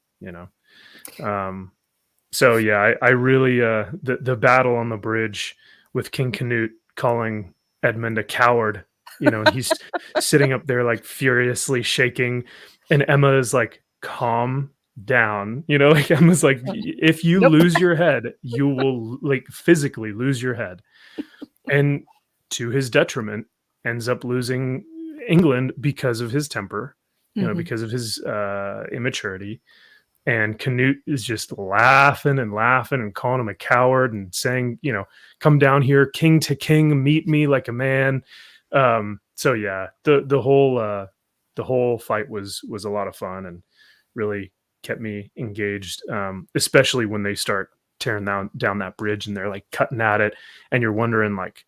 So yeah, I really the battle on the bridge with King Canute calling Edmund a coward, and he's sitting up there like furiously shaking, and Emma is like, calm down, like Emma's like, if you lose your head, you will like physically lose your head. And to his detriment, ends up losing England because of his temper, because of his immaturity. And Canute is just laughing and calling him a coward and saying, come down here, king to king, meet me like a man. So yeah, the whole fight was a lot of fun and really kept me engaged, especially when they start tearing down that bridge and they're like cutting at it, and you're wondering like,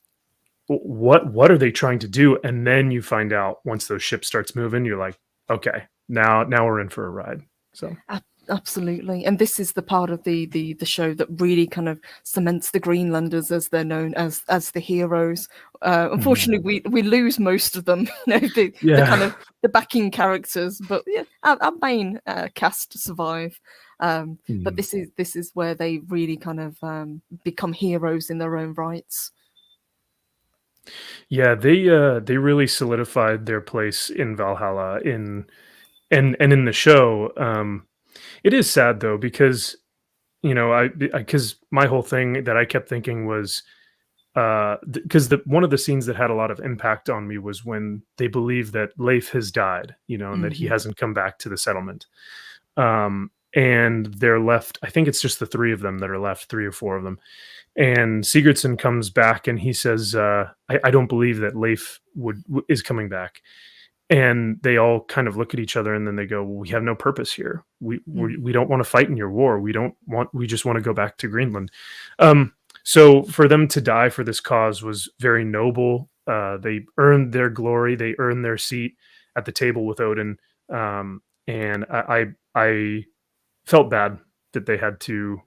what are they trying to do? And then you find out once those ships starts moving, you're like, okay, now we're in for a ride. So absolutely. And this is the part of the show that really kind of cements the Greenlanders as they're known as the heroes. Unfortunately, we lose most of them, the kind of the backing characters, but yeah, our main cast survive. But this is where they really kind of become heroes in their own rights. Yeah, they really solidified their place in Valhalla and in the show. It is sad though, because because my whole thing that I kept thinking was because one of the scenes that had a lot of impact on me was when they believe that Leif has died, and that he hasn't come back to the settlement. And they're left, I think it's just the 3 of them that are left, 3 or 4 of them. And Sigurdsson comes back and he says, I don't believe that Leif is coming back. and they all kind of look at each other, and then they go, well, we have no purpose here. We don't want to fight in your war. We just want to go back to Greenland. So for them to die for this cause was very noble. They earned their glory. They earned their seat at the table with Odin. And I felt bad that they had to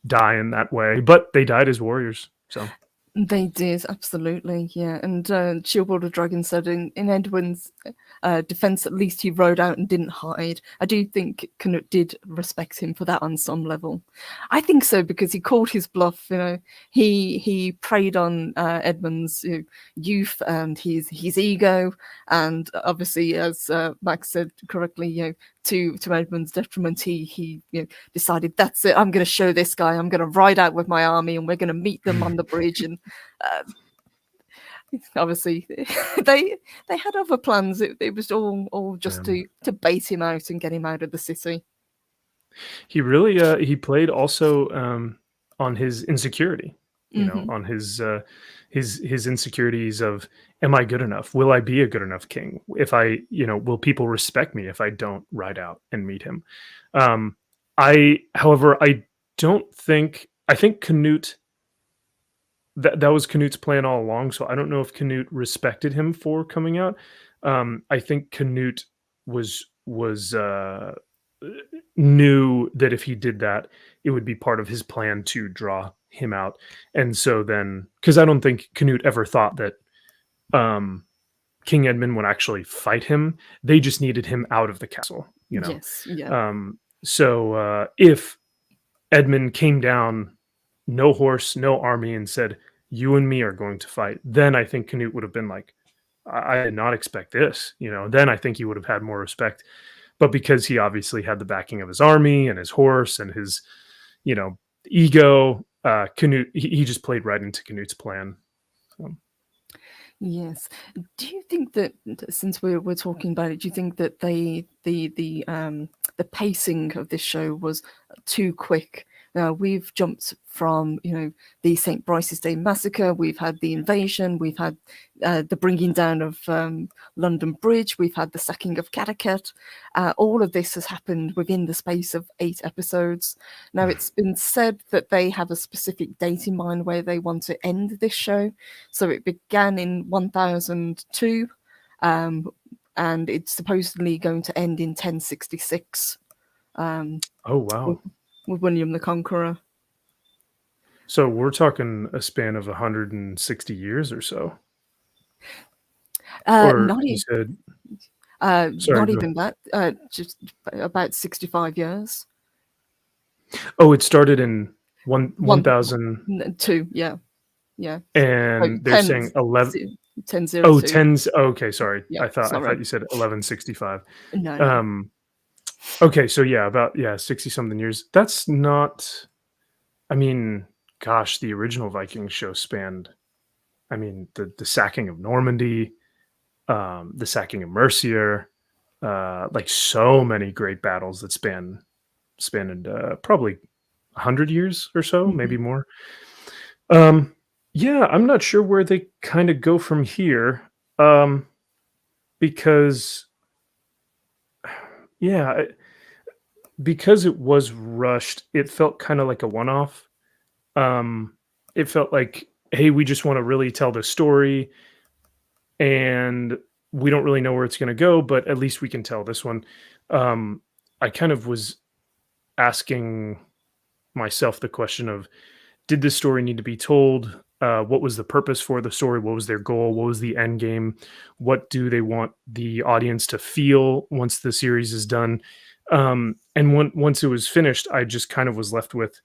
die in that way, but they died as warriors. So They did, absolutely, yeah. And Shieldboard of Dragon said in Edwin's defense, at least he rode out and didn't hide. I do think Canute did respect him for that on some level. I think so, because he called his bluff. He preyed on Edmund's youth and his ego, and obviously, as Max said correctly, to Edmund's detriment, he decided, that's it, I'm going to show this guy, I'm going to ride out with my army, and we're going to meet them on the bridge. And obviously they had other plans. It was all just to bait him out and get him out of the city. He really he played also on his insecurity, on his insecurities of, am I good enough? Will I be a good enough king? If I, will people respect me if I don't ride out and meet him? However, I think Canute, that was Canute's plan all along. So I don't know if Canute respected him for coming out. I think Canute was knew that if he did that, it would be part of his plan to draw him out. And so then, because I don't think Canute ever thought that King Edmund would actually fight him. They just needed him out of the castle, Yes, yeah. So if Edmund came down, no horse, no army, and said, you and me are going to fight, then I think Canute would have been like, I did not expect this, then I think he would have had more respect. But because he obviously had the backing of his army and his horse and his, ego, Canute, he just played right into Canute's plan. Yes. Do you think that, since we're talking about it, do you think that the pacing of this show was too quick? We've jumped from the St. Bryce's Day massacre. We've had the invasion. We've had the bringing down of London Bridge. We've had the sacking of Connecticut. All of this has happened within the space of 8 episodes. Now, it's been said that they have a specific date in mind where they want to end this show. So it began in 1002, and it's supposedly going to end in 1066. Oh, wow. With William the Conqueror. So we're talking a span of 160 years or so. Not even that. Just about 65 years. Oh, it started in 1002. Yeah. And they're saying 11. 1002. Oh, 10s. Oh, okay, sorry. Yeah, I thought sorry. you said 1165. No. Okay, so about 60 something years. That's not, I mean, gosh, the original Vikings show spanned, the sacking of Normandy, the sacking of Mercier, like so many great battles that spanned probably 100 years or so, maybe more. Yeah, I'm not sure where they kind of go from here, because because it was rushed, it felt kind of like a one-off. It felt like, hey, we just want to really tell the story, and we don't really know where it's going to go, but at least we can tell this one. I kind of was asking myself the question of, did this story need to be told? What was the purpose for the story? What was their goal? What was the end game? What do they want the audience to feel once the series is done? And once it was finished, I just kind of was left with,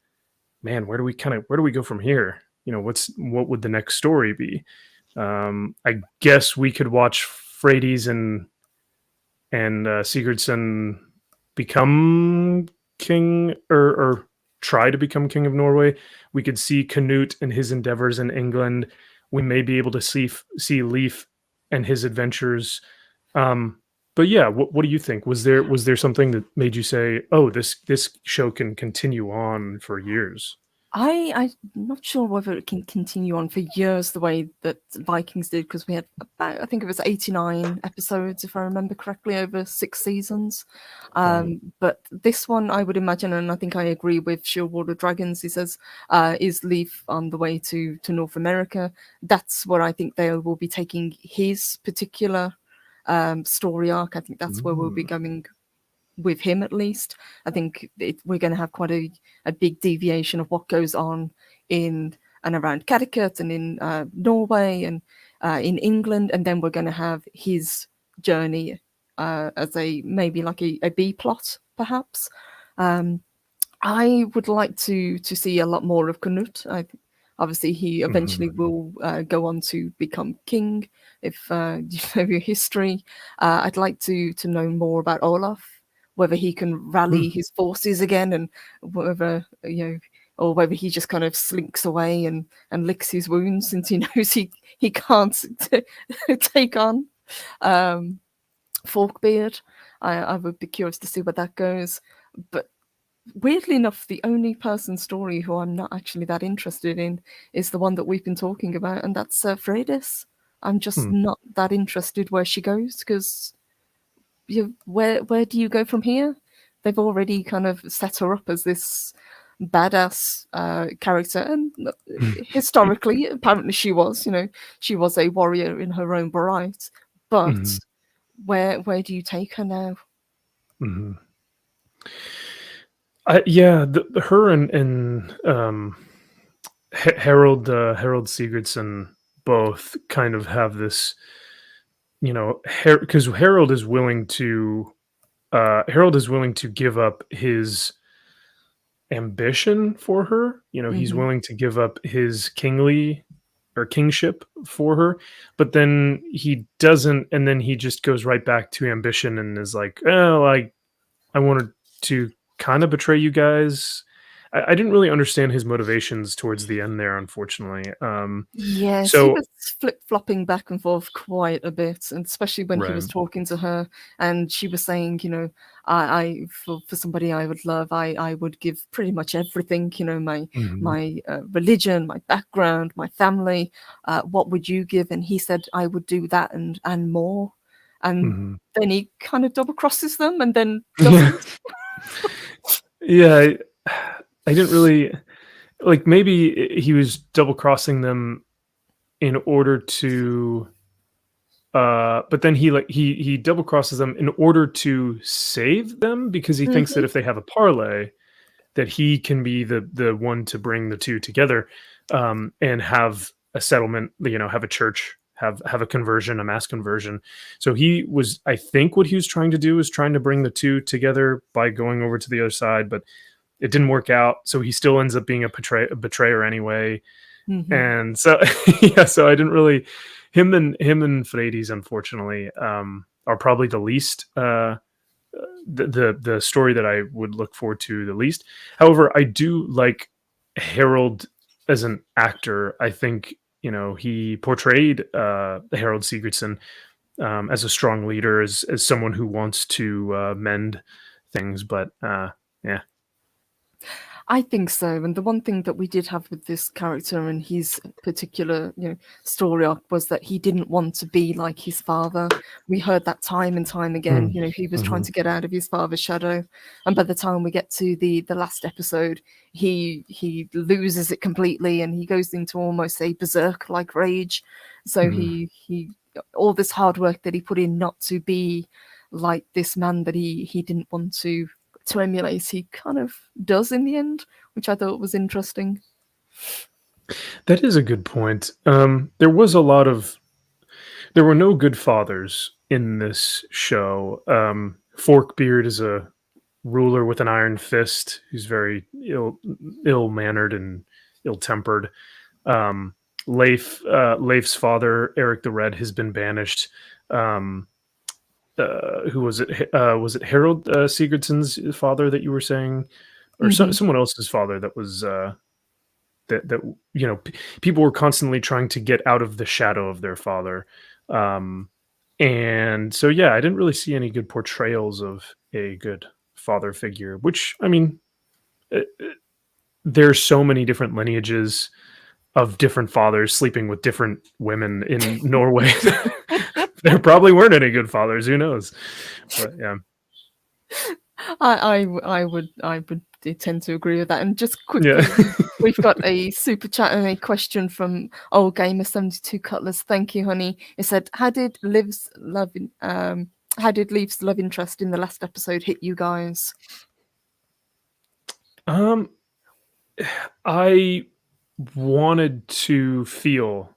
man, where do we go from here? What would the next story be? I guess we could watch Freydis and Sigurdsson become king, or try to become king of Norway. We could see Canute and his endeavors in England. We may be able to see Leif and his adventures. But yeah, what do you think? Was there something that made you say, oh, this show can continue on for years? I'm not sure whether it can continue on for years the way that Vikings did, because we had about, I think it was 89 episodes, if I remember correctly, over 6 seasons. Right. But this one, I would imagine, and I think I agree with Shearwater Dragons, he says, is Leaf on the way to North America. That's where I think they will be taking his particular story arc. I think that's where we'll be Mm. going with him, at least. I think we're going to have quite a big deviation of what goes on in and around Connecticut and in Norway and in England, and then we're going to have his journey as a maybe like a B plot, perhaps. Um, I would like to see a lot more of Canute. Obviously, he eventually Mhm. will go on to become king. If you know your history, I'd like to know more about Olaf, whether he can rally Mm. his forces again, and whether or whether he just kind of slinks away and licks his wounds since he knows he can't take on um, Forkbeard. I would be curious to see where that goes, but weirdly enough, the only person story who I'm not actually that interested in is the one that we've been talking about, and that's Freydis. I'm just Mm. not that interested where she goes, because where do you go from here? They've already kind of set her up as this badass character, and historically, apparently, she was a warrior in her own right. But Mhm. where do you take her now? Mhm. Yeah, her and Harold Sigurdsson both kind of have this, because Harold is willing to give up his ambition for her. He's Hmm. willing to give up his kingly or kingship for her, but then he doesn't, and then he just goes right back to ambition and is like, "Oh, I wanted to kind of betray you guys." I didn't really understand his motivations towards the end there, unfortunately. Yes, he So was flip-flopping back and forth quite a bit, and especially when he was right. talking to her and she was saying, I for somebody I would love, I would give pretty much everything, Mhm. my religion, my background, my family. What would you give? And he said, I would do that and more. And Mhm. then he kind of double crosses them and then Yeah. doesn't. Yeah, I didn't really like, maybe he was double crossing them in order to but then he double crosses them in order to save them, because he thinks that Hmm. if they have a parlay, that he can be the one to bring the two together, and have a settlement, have a church, have a conversion, a mass conversion. So I think what he was trying to do is trying to bring the two together by going over to the other side, but it didn't work out. So he still ends up being a betrayer anyway. Hmm. And so yeah, so I didn't really him and Freydis, unfortunately, are probably the least the story that I would look forward to the least. However, I do like Harold as an actor. I think he portrayed Harold Sigurdsson as a strong leader, as someone who wants to mend things. But yeah. I think so. And the one thing that we did have with this character and his particular, story arc was that he didn't want to be like his father. We heard that time and time again. Mm, He was trying mhm, to get out of his father's shadow. And by the time we get to the last episode, he loses it completely and he goes into almost a berserk like rage. So mhm. he all this hard work that he put in not to be like this man that he didn't want to emulate, he kind of does in the end, which I thought was interesting. That is a good point. There were no good fathers in this show. Forkbeard is a ruler with an iron fist who's very ill mannered and ill tempered. Um, Leif's father, Eric the Red, has been banished. Um, who was it? Was it Harold Sigurdsson's father that you were saying, or Hmm. someone else's father that was that people were constantly trying to get out of the shadow of their father. Um, and so yeah, I didn't really see any good portrayals of a good father figure, which I mean, there's so many different lineages of different fathers sleeping with different women in Norway. There probably weren't any good fathers. Who knows? But yeah. I would tend to agree with that. And just Yeah. quickly, we've got a super chat and a question from Old Gamer 72 Cutlers. Thank you, honey. It said, how did Leaf's love interest in the last episode hit you guys? Um, I wanted to feel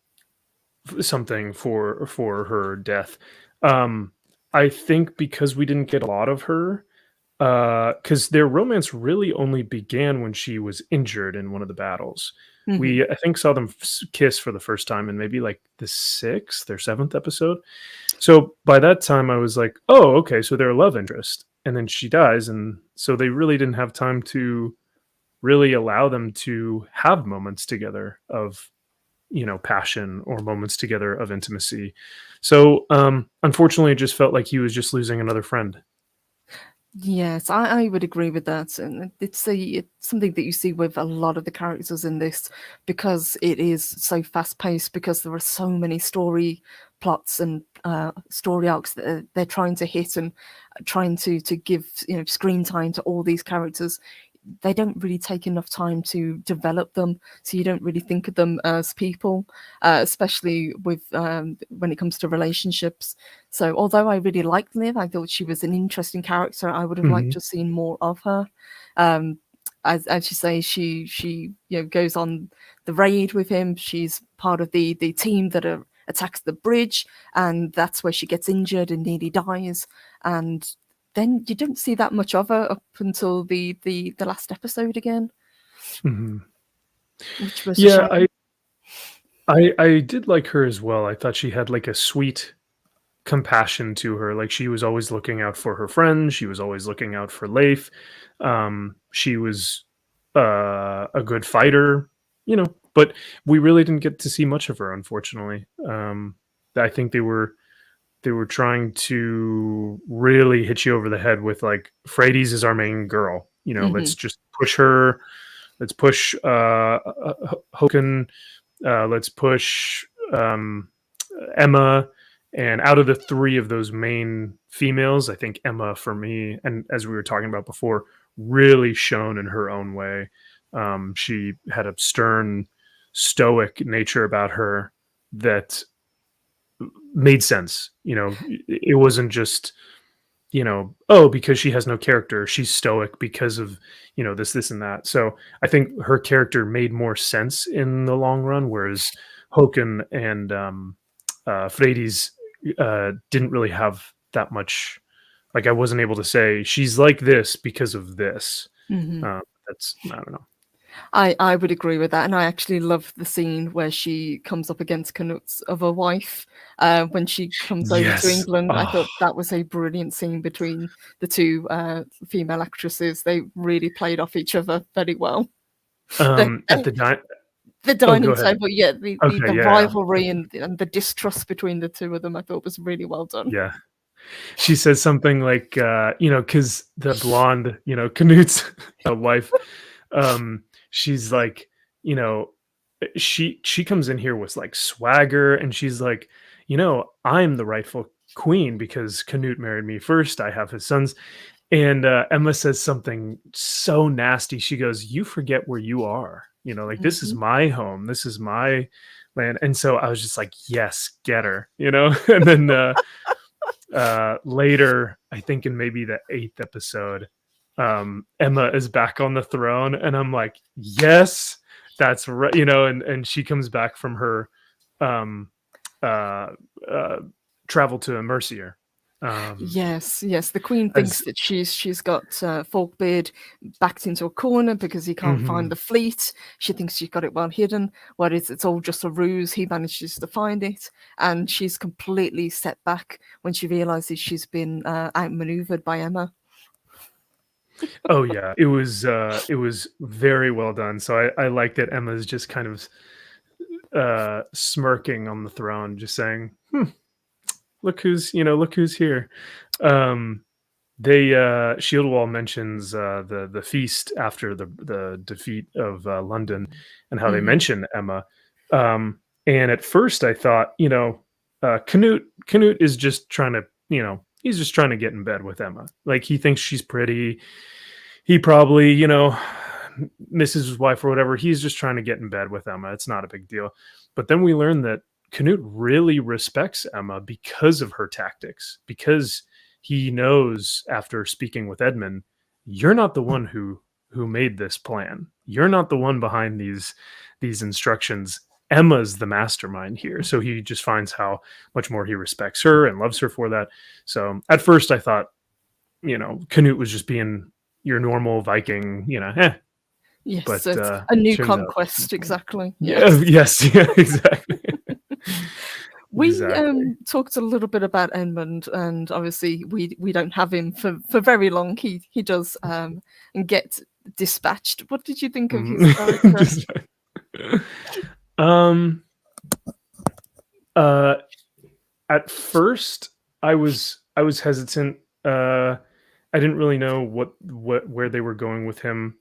something for her death. I think because we didn't get a lot of her, because their romance really only began when she was injured in one of the battles. Mhm. We, I think, saw them kiss for the first time in maybe like the 6th or 7th episode. So by that time, I was like, oh, okay, so they're a love interest. And then she dies, and so they really didn't have time to really allow them to have moments together of, passion, or moments together of intimacy. So unfortunately, it just felt like he was just losing another friend. Yes, I would agree with that, and it's something that you see with a lot of the characters in this, because it is so fast paced, because there are so many story plots and story arcs that they're trying to hit, and trying to give screen time to all these characters. They don't really take enough time to develop them, so you don't really think of them as people, especially with when it comes to relationships. So although I really liked Liv, I thought she was an interesting character. I would have liked Hmm. to have seen more of her. Um, as you say, she goes on the raid with him. She's part of the team that attacks the bridge, and that's where she gets injured and nearly dies. And then you don't see that much of her up until the last episode again, Hmm. which was a Yeah, shame. I did like her as well. I thought she had like a sweet compassion to her. Like she was always looking out for her friends. She was always looking out for Leif. She was a good fighter, but we really didn't get to see much of her, unfortunately. I think they were trying to really hit you over the head with like Frades is our main girl. Hmm. Let's just push her. Let's push Hoken. Let's push Emma. And out of the three of those main females, I think Emma, for me, and as we were talking about before, really shone in her own way. She had a stern, stoic nature about her that made sense. It wasn't just, oh, because she has no character, she's stoic because of, this and that. So I think her character made more sense in the long run, whereas Hoken and Freydi's didn't really have that much. Like I wasn't able to say she's like this because of this. Hmm. That's, I don't know. I would agree with that, and I actually love the scene where she comes up against Knut's other wife when she comes over to Yes. England. I Oh, thought that was a brilliant scene between the two female actresses. They really played off each other very well. The, at the di- the oh, go dining ahead. table, yeah, the Okay, yeah, rivalry and the distrust between the two of them, I thought was really well done. yeah. She says something like, because the blonde, Canute's wife, she's like, you know, she comes in here with like swagger, and she's like, I'm the rightful queen because Canute married me first. I have his sons. And Emma says something so nasty. She goes, "You forget where you are. Like this is Mhm. my home. This is my land." And so I was just like, "Yes, get her." And then later, I think in maybe the 8th episode, Emma is back on the throne, and I'm like, yes, that's right. And she comes back from her um, uh, uh, travel to Mercier. Um, Yes, yes. The queen thinks as that she's got Falkbeard backed into a corner because he can't find Mhm. the fleet. She thinks she's got it well hidden, whereas it's all just a ruse. He manages to find it, and she's completely set back when she realizes she's been outmaneuvered by Emma. Oh yeah, it was very well done. So I like that Emma's just kind of smirking on the throne, just saying, look who's here." Um, they Shieldwall mentions the feast after the defeat of London, and how they Mhm. mention Emma. And at first I thought, Canute is just trying to, he's just trying to get in bed with Emma. Like, he thinks she's pretty. He probably, misses his wife or whatever. He's just trying to get in bed with Emma. It's not a big deal. But then we learn that Canute really respects Emma because of her tactics, because he knows, after speaking with Edmund, you're not the one who made this plan. You're not the one behind these instructions. Emma's the mastermind here. So he just finds how much more he respects her and loves her for that. So at first I thought, Canute was just being your normal Viking, Yes, but it's a new turns out, conquest, exactly. yeah, Yes. yes, yeah, exactly, We exactly. talked a little bit about Edmund, and obviously we don't have him for very long. He does get dispatched. What did you think of his Mhm. character? Just, um, uh, at first, I was hesitant. I didn't really know where they were going with him,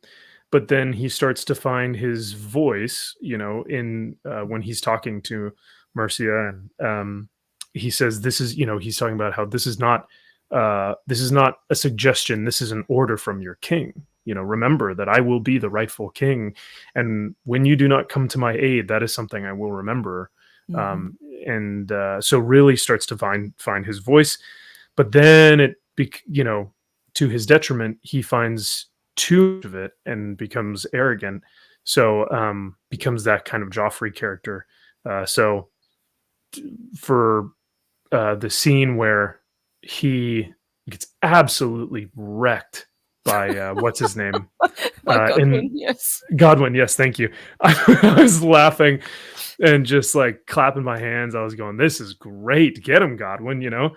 but then he starts to find his voice, in when he's talking to Mercia, and he says, "This is," he's talking about how this is not a suggestion. This is an order from your king. Remember that I will be the rightful king, and when you do not come to my aid, that is something I will remember. Mhm. Um, and so really starts to find his voice, but then to his detriment, he finds too much of it and becomes arrogant. So becomes that kind of Joffrey character. So for the scene where he gets absolutely wrecked by what's his name, My in Godwin, yes. Godwin. Yes, thank you. I was laughing and just like clapping my hands. I was going, "This is great! Get him, Godwin!"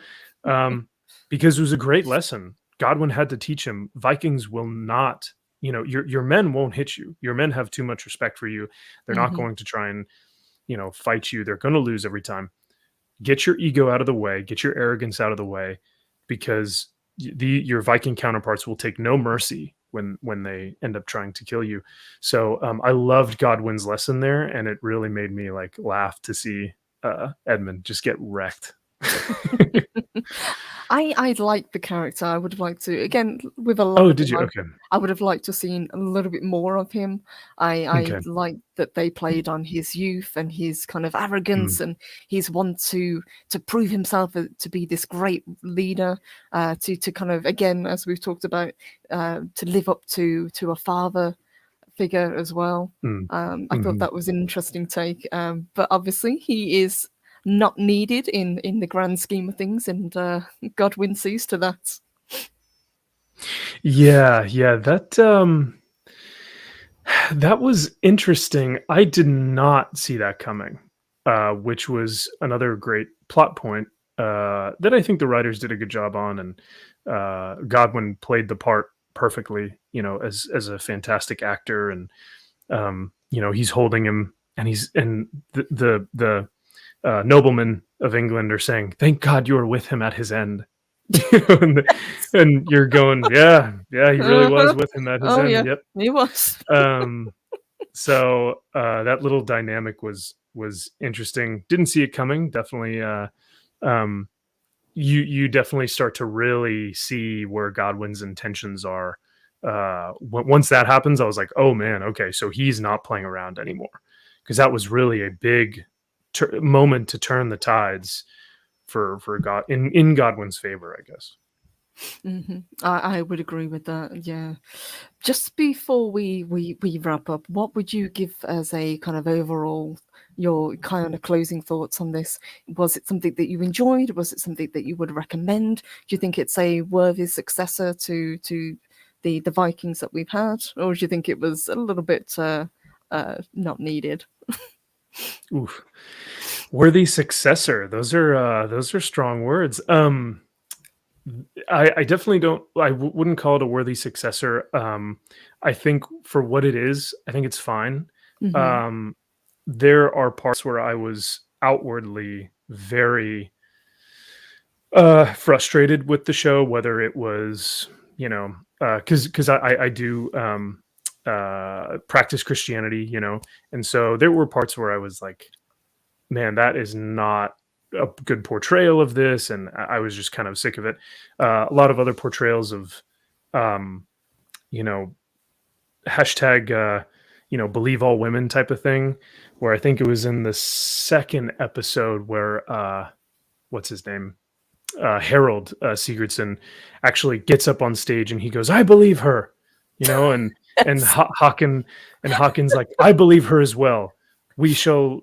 Um, because it was a great lesson. Godwin had to teach him. Vikings will not, your men won't hit you. Your men have too much respect for you. They're not Mhm. going to try and fight you. They're going to lose every time. Get your ego out of the way. Get your arrogance out of the way, because your Viking counterparts will take no mercy when they end up trying to kill you. So I loved Godwin's lesson there, and it really made me like laugh to see Edmund just get wrecked. I like the character. I would have liked to again with a lot Oh, of did them. you? I, Okay. I would have liked to seen a little bit more of him. I Okay. like that they played on his youth and his kind of Mm, arrogance and his want to prove himself to be this great leader. To kind of again, as we've talked about, to live up to a father figure as well. mm, I thought mhm. that was an interesting take, but obviously he is not needed in the grand scheme of things, and Godwin sees to that. Yeah, yeah. That was interesting. I did not see that coming, which was another great plot point that I think the writers did a good job on, and Godwin played the part perfectly. As a fantastic actor, and he's holding him, and the noblemen of England are saying, "Thank God you were with him at his end." and, and you're going, "Yeah, yeah, he really was Uh-huh. with him at his Oh end." yeah, Yep. he was. Um, so that little dynamic was interesting. Didn't see it coming. Definitely, um, you definitely start to really see where Godwin's intentions are. Once that happens, I was like, oh man, okay, so he's not playing around anymore, because that was really a big moment to turn the tides for God in Godwin's favor, I guess. I would agree with that. Yeah. Just before we wrap up, what would you give as a kind of overall your kind of closing thoughts on this? Was it something that you enjoyed? Was it something that you would recommend? Do you think it's a worthy successor to the Vikings that we've had, or do you think it was a little bit not needed? Oof. Worthy successor. Those are strong words. I definitely don't. Wouldn't call it a worthy successor. I think for what it is, I think it's fine. Hmm. Um, there are parts where I was outwardly very Frustrated with the show, whether it was, because I do practice Christianity, and so there were parts where I was like, man, that is not a good portrayal of this, and I was just kind of sick of it. A lot of other portrayals of, um, you know, hashtag, believe all women type of thing, where I think it was in the second episode where, what's his name? Harold Sigurdsson actually gets up on stage and he goes, "I believe her," and Yes. Hawkins like, "I believe her as well. We shall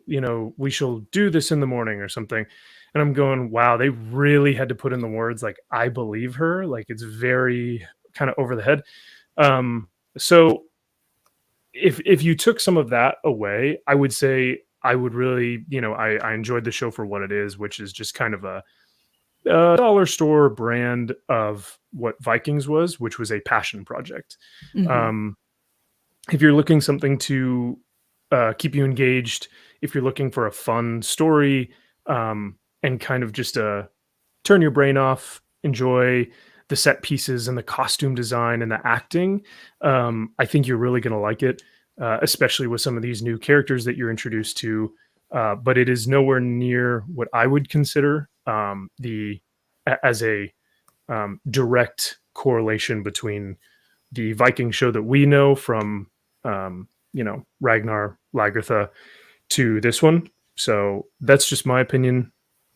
do this in the morning," or something. And I'm going, wow, they really had to put in the words like, "I believe her." Like, it's very kind of over the head. So if you took some of that away, I would say I would really, I enjoyed the show for what it is, which is just kind of a dollar store brand of what Vikings was, which was a passion project. Hmm. Um, if you're looking something to keep you engaged, if you're looking for a fun story, and kind of just turn your brain off, enjoy the set pieces and the costume design and the acting, I think you're really going to like it, especially with some of these new characters that you're introduced to. But it is nowhere near what I would consider as a direct correlation between the Viking show that we know from, Ragnar Lagertha to this one. So that's just my opinion,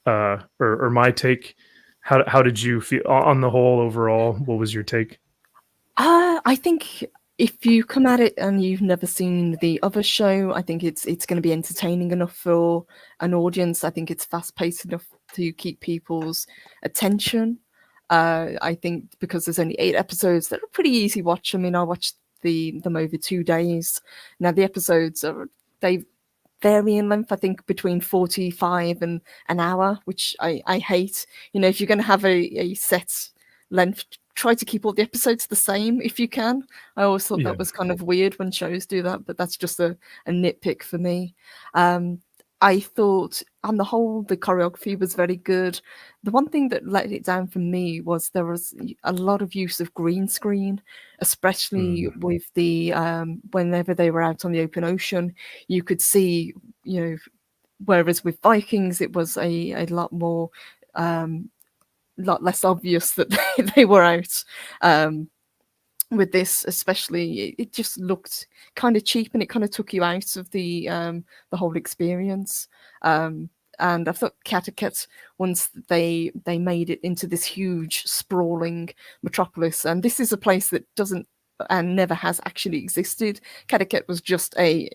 or my take. How did you feel on the whole overall? What was your take? I think if you come at it and you've never seen the other show, I think it's going to be entertaining enough for an audience. I think it's fast paced enough to keep people's attention. I think because there's only 8 episodes, they're a pretty easy watch. I mean, I watched them over 2 days. Now the episodes they vary in length. I think between 45 and an hour, which I hate. If you're going to have a set length, try to keep all the episodes the same if you can. I always thought Yeah. that was kind of weird when shows do that, but that's just a nitpick for me. Um, I thought, on the whole, the choreography was very good. The one thing that let it down for me was there was a lot of use of green screen, especially Mm. with the whenever they were out on the open ocean, you could see, whereas with Vikings, it was a lot more, lot less obvious that they were out. Um, with this, especially, it just looked kind of cheap, and it kind of took you out of the whole experience. Um, and I thought Connecticut, once they made it into this huge sprawling metropolis, and this is a place that doesn't and never has actually existed. Connecticut was just a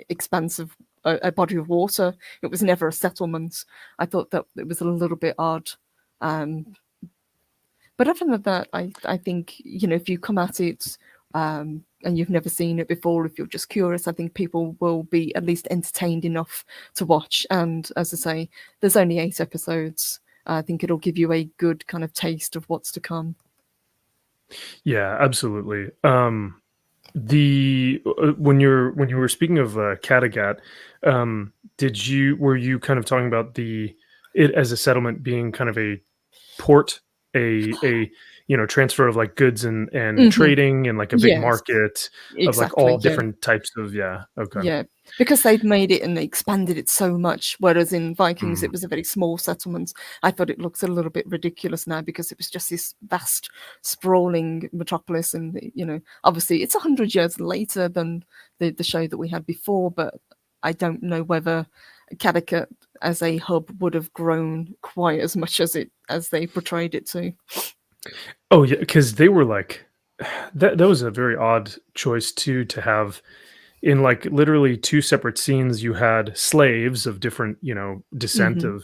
body of water. It was never a settlement. I thought that it was a little bit odd. Um, but other than that, I think, if you come at it and you've never seen it before, if you're just curious, I think people will be at least entertained enough to watch. And as I say, there's only 8 episodes. I think it'll give you a good kind of taste of what's to come. Yeah, absolutely. The when you were speaking of Kattegat, were you kind of talking about it as a settlement being kind of a port, a transfer of like goods and Hmm. trading, and like a big Yes, market of like exactly. all Yeah. different types of, yeah, okay. Yeah, because they'd made it and expanded it so much, whereas in Vikings Mm, it was a very small settlement. I thought it looks a little bit ridiculous now because it was just this vast, sprawling metropolis, and obviously it's 100 years later than the show that we had before. But I don't know whether Connecticut as a hub would have grown quite as much as they portrayed it to. oh yeah, because they were like, that was a very odd choice too, to have in like literally two separate scenes. You had slaves of different, descent Hmm.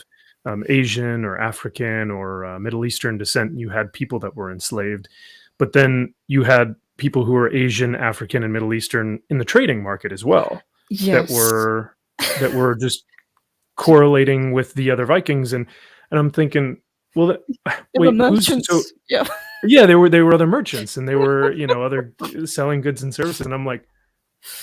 of, Asian or African or Middle Eastern descent. You had people that were enslaved, but then you had people who were Asian, African, and Middle Eastern in the trading market as well, that Yes, were just correlating with the other Vikings. And I'm thinking, well, they were wait, who's so? merchants. Yeah. Yeah, they were other merchants, and they were, other selling goods and services, and I'm like,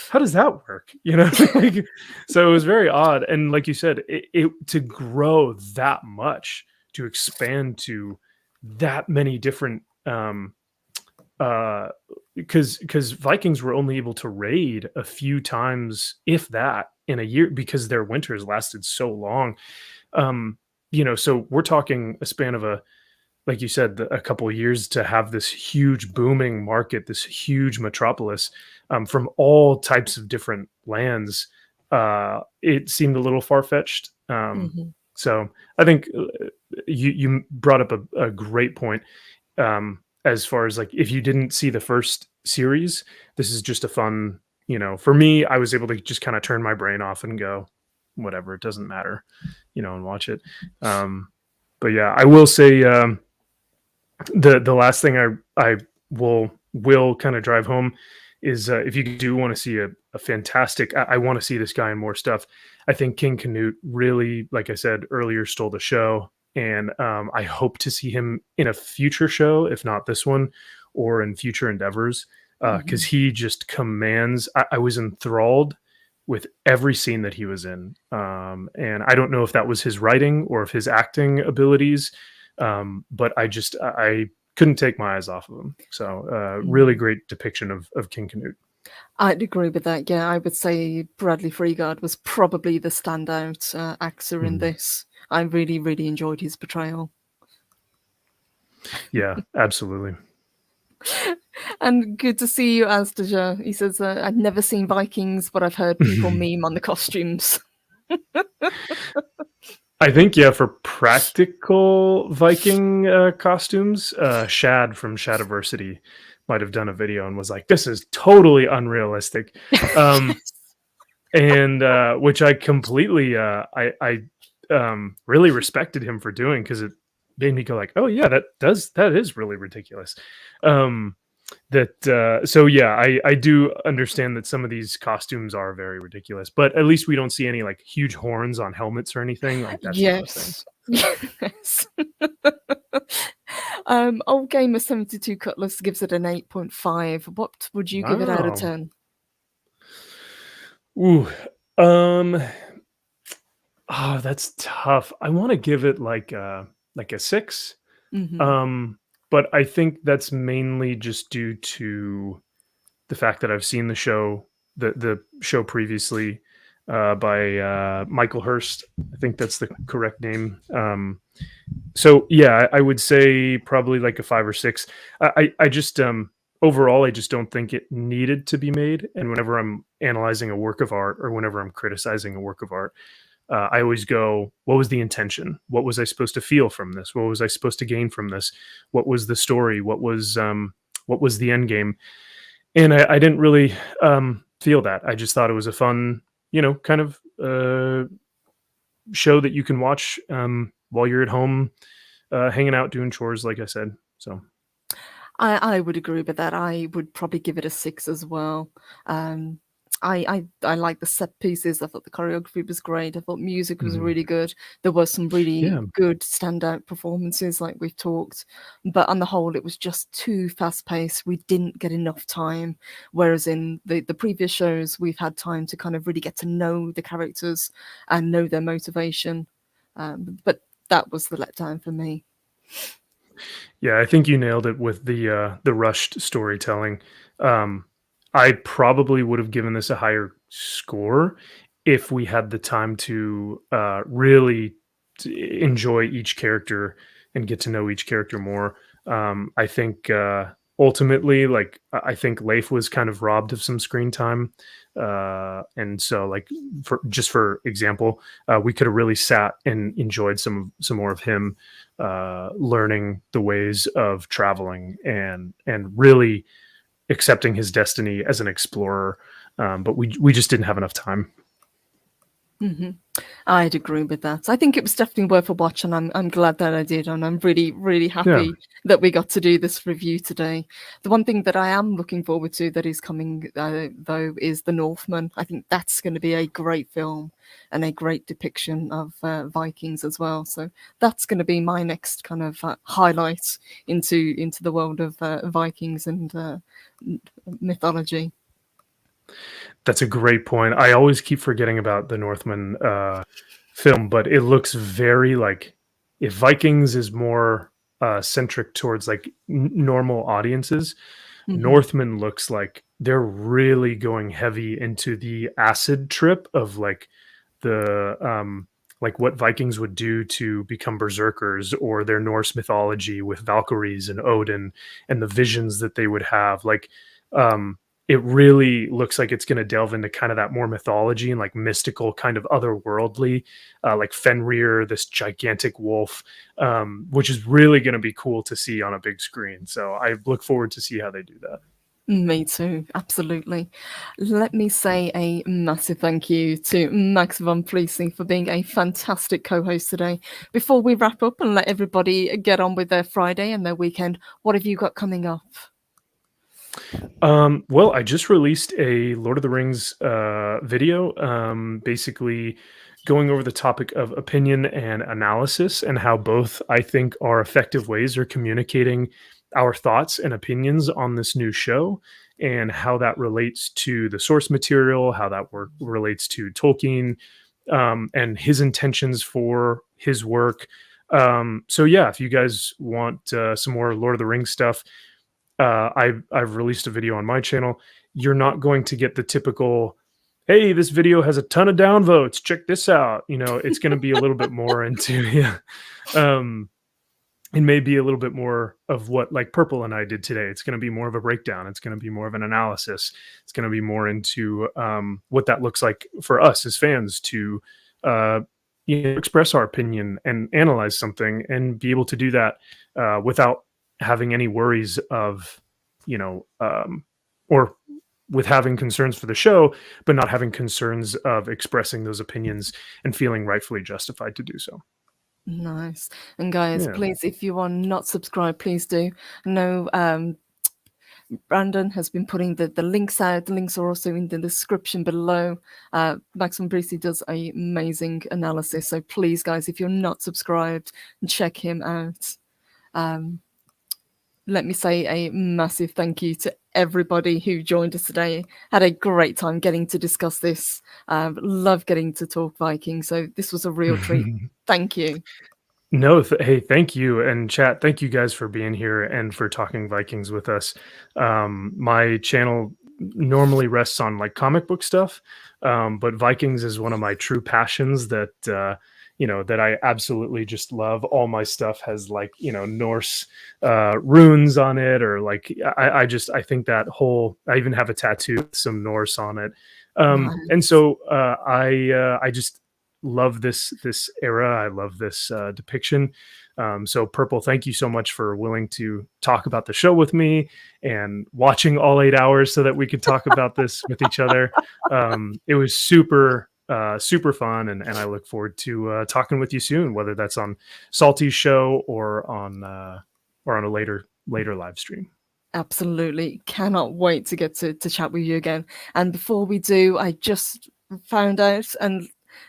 how does that work? Like, so it was very odd. And like you said, it to grow that much, to expand to that many different because Vikings were only able to raid a few times, if that, in a year because their winters lasted so long. So we're talking a span of like you said, a couple of years to have this huge booming market, this huge metropolis from all types of different lands. It seemed a little far fetched. So I think you brought up a great point. As far as like if you didn't see the first series, this is just a fun, for me, I was able to just kind of turn my brain off and go, whatever, it doesn't matter, and watch it. But yeah, I will say the last thing I will kind of drive home is if you do want to see a fantastic, I want to see this guy in more stuff. I think King Canute really, like I said earlier, stole the show. And I hope to see him in a future show, if not this one, or in future endeavors, because he just commands. I was enthralled with every scene that he was in, and I don't know if that was his writing or if his acting abilities, but I couldn't take my eyes off of him. So really great depiction of King Canute. I'd agree with that. Yeah, I would say Bradley Freegard was probably the standout actor in this. I really, really enjoyed his portrayal. Yeah, absolutely. And good to see you, Asdaja. He says, I'd never seen Vikings, but I've heard people meme on the costumes. I think, yeah, for practical Viking costumes, Shad from Shadiversity might have done a video and was like, this is totally unrealistic. And which I completely, I really respected him for doing, because it made me go like, oh yeah, that is really ridiculous. So yeah, I do understand that some of these costumes are very ridiculous, but at least we don't see any like huge horns on helmets or anything like that. Yes. Yes. Old Gamer 72 Cutlass gives it an 8.5. What would you give it out of 10? Ooh, that's tough. I want to give it like a 6. But I think that's mainly just due to the fact that I've seen the show previously by Michael Hurst. I think that's the correct name. So yeah, I would say probably like a 5 or 6. I just overall, I just don't think it needed to be made. And whenever I'm analyzing a work of art, or whenever I'm criticizing a work of art, I always go, what was the intention? What was I supposed to feel from this? What was I supposed to gain from this? What was the story? What was the end game? And I didn't really feel that. I just thought it was a fun, kind of show that you can watch while you're at home, hanging out, doing chores, like I said. So I would agree with that. I would probably give it a 6 as well. I like the set pieces. I thought the choreography was great. I thought music was really good. There were some really good standout performances, like we've talked. But on the whole, it was just too fast paced. We didn't get enough time. Whereas in the previous shows, we've had time to kind of really get to know the characters and know their motivation. But that was the letdown for me. Yeah, I think you nailed it with the rushed storytelling. I probably would have given this a higher score if we had the time to really enjoy each character and get to know each character more. I think ultimately, like, I think Leif was kind of robbed of some screen time. And so, like, for example, we could have really sat and enjoyed some more of him learning the ways of traveling and really accepting his destiny as an explorer, but we just didn't have enough time. I'd agree with that. I think it was definitely worth a watch, and I'm glad that I did, and I'm really, really happy that we got to do this review today. The one thing that I am looking forward to that is coming, though, is The Northman. I think that's going to be a great film and a great depiction of Vikings as well. So that's going to be my next kind of highlight into the world of Vikings and mythology. That's a great point. I always keep forgetting about the Northman film, but it looks very like, if Vikings is more centric towards like normal audiences. Mhm. Northman looks like they're really going heavy into the acid trip of like what Vikings would do to become berserkers, or their Norse mythology with Valkyries and Odin and the visions that they would have. Like, it really looks like it's going to delve into kind of that more mythology and like mystical, kind of otherworldly, like Fenrir, this gigantic wolf, which is really going to be cool to see on a big screen. So I look forward to see how they do that. Me too, absolutely. Let me say a massive thank you to MaxVonPriestley for being a fantastic co-host today. Before we wrap up and let everybody get on with their Friday and their weekend, what have you got coming up? Well, I just released a Lord of the Rings video, basically going over the topic of opinion and analysis, and how both I think are effective ways of communicating our thoughts and opinions on this new show, and how that relates to the source material, how that relates to Tolkien, and his intentions for his work. So yeah, if you guys want some more Lord of the Rings stuff, I've released a video on my channel. You're not going to get the typical, "Hey, this video has a ton of downvotes. Check this out." You know, it's going to be a little bit more into yeah, um, it may be a little bit more of what like Purple and I did today. It's going to be more of a breakdown. It's going to be more of an analysis. It's going to be more into what that looks like for us as fans to uh, express our opinion and analyze something, and be able to do that without having any worries of, or with having concerns for the show, but not having concerns of expressing those opinions and feeling rightfully justified to do so. Nice. And guys, Yeah. please, if you are not subscribed, please do. No, Brandon has been putting the links out. The links are also in the description below. MaxVonPriestley does an amazing analysis. So please, guys, if you're not subscribed, check him out. Let me say a massive thank you to everybody who joined us today. Had a great time getting to discuss this. Love getting to talk Vikings. So this was a real treat. Thank you. No, hey, thank you. And chat, thank you guys for being here and for talking Vikings with us. My channel normally rests on like comic book stuff, but Vikings is one of my true passions that, that I absolutely just love. All my stuff has like, Norse runes on it, or like, I think that whole, I even have a tattoo with some Norse on it. And Nice. so I just love this era. I love this depiction. So Purple, thank you so much for willing to talk about the show with me and watching all 8 hours so that we could talk about this with each other. It was super fun, and I look forward to talking with you soon, whether that's on Salty's show or on a later live stream. Absolutely. Cannot wait to get to chat with you again. And before we do, I just found out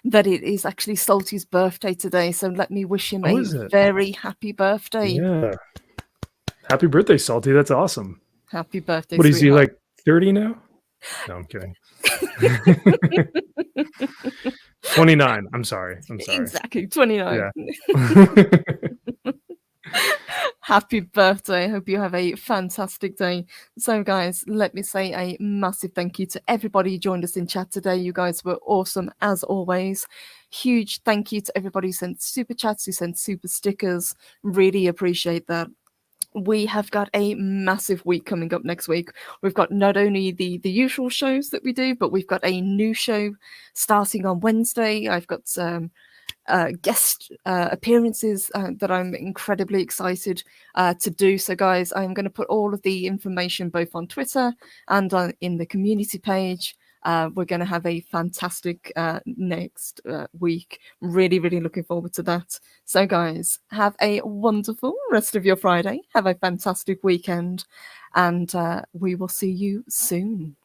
that it is actually Salty's birthday today. So let me wish him Oh, a is it? very happy birthday. Yeah. Happy birthday, Salty. That's awesome. Happy birthday, What is he, sweetheart. like 30 now? No, I'm kidding. 29. I'm sorry. Exactly, 29. Yeah. Happy birthday. I hope you have a fantastic day. So, guys, let me say a massive thank you to everybody who joined us in chat today. You guys were awesome as always. Huge thank you to everybody who sent super chats, who sent super stickers. Really appreciate that. We have got a massive week coming up next week. We've got not only the usual shows that we do, but we've got a new show starting on Wednesday. I've got some guest appearances that I'm incredibly excited to do. So, guys, I'm going to put all of the information both on Twitter and in the community page. We're going to have a fantastic next week. Really, really looking forward to that. So, guys, have a wonderful rest of your Friday. Have a fantastic weekend. And we will see you soon.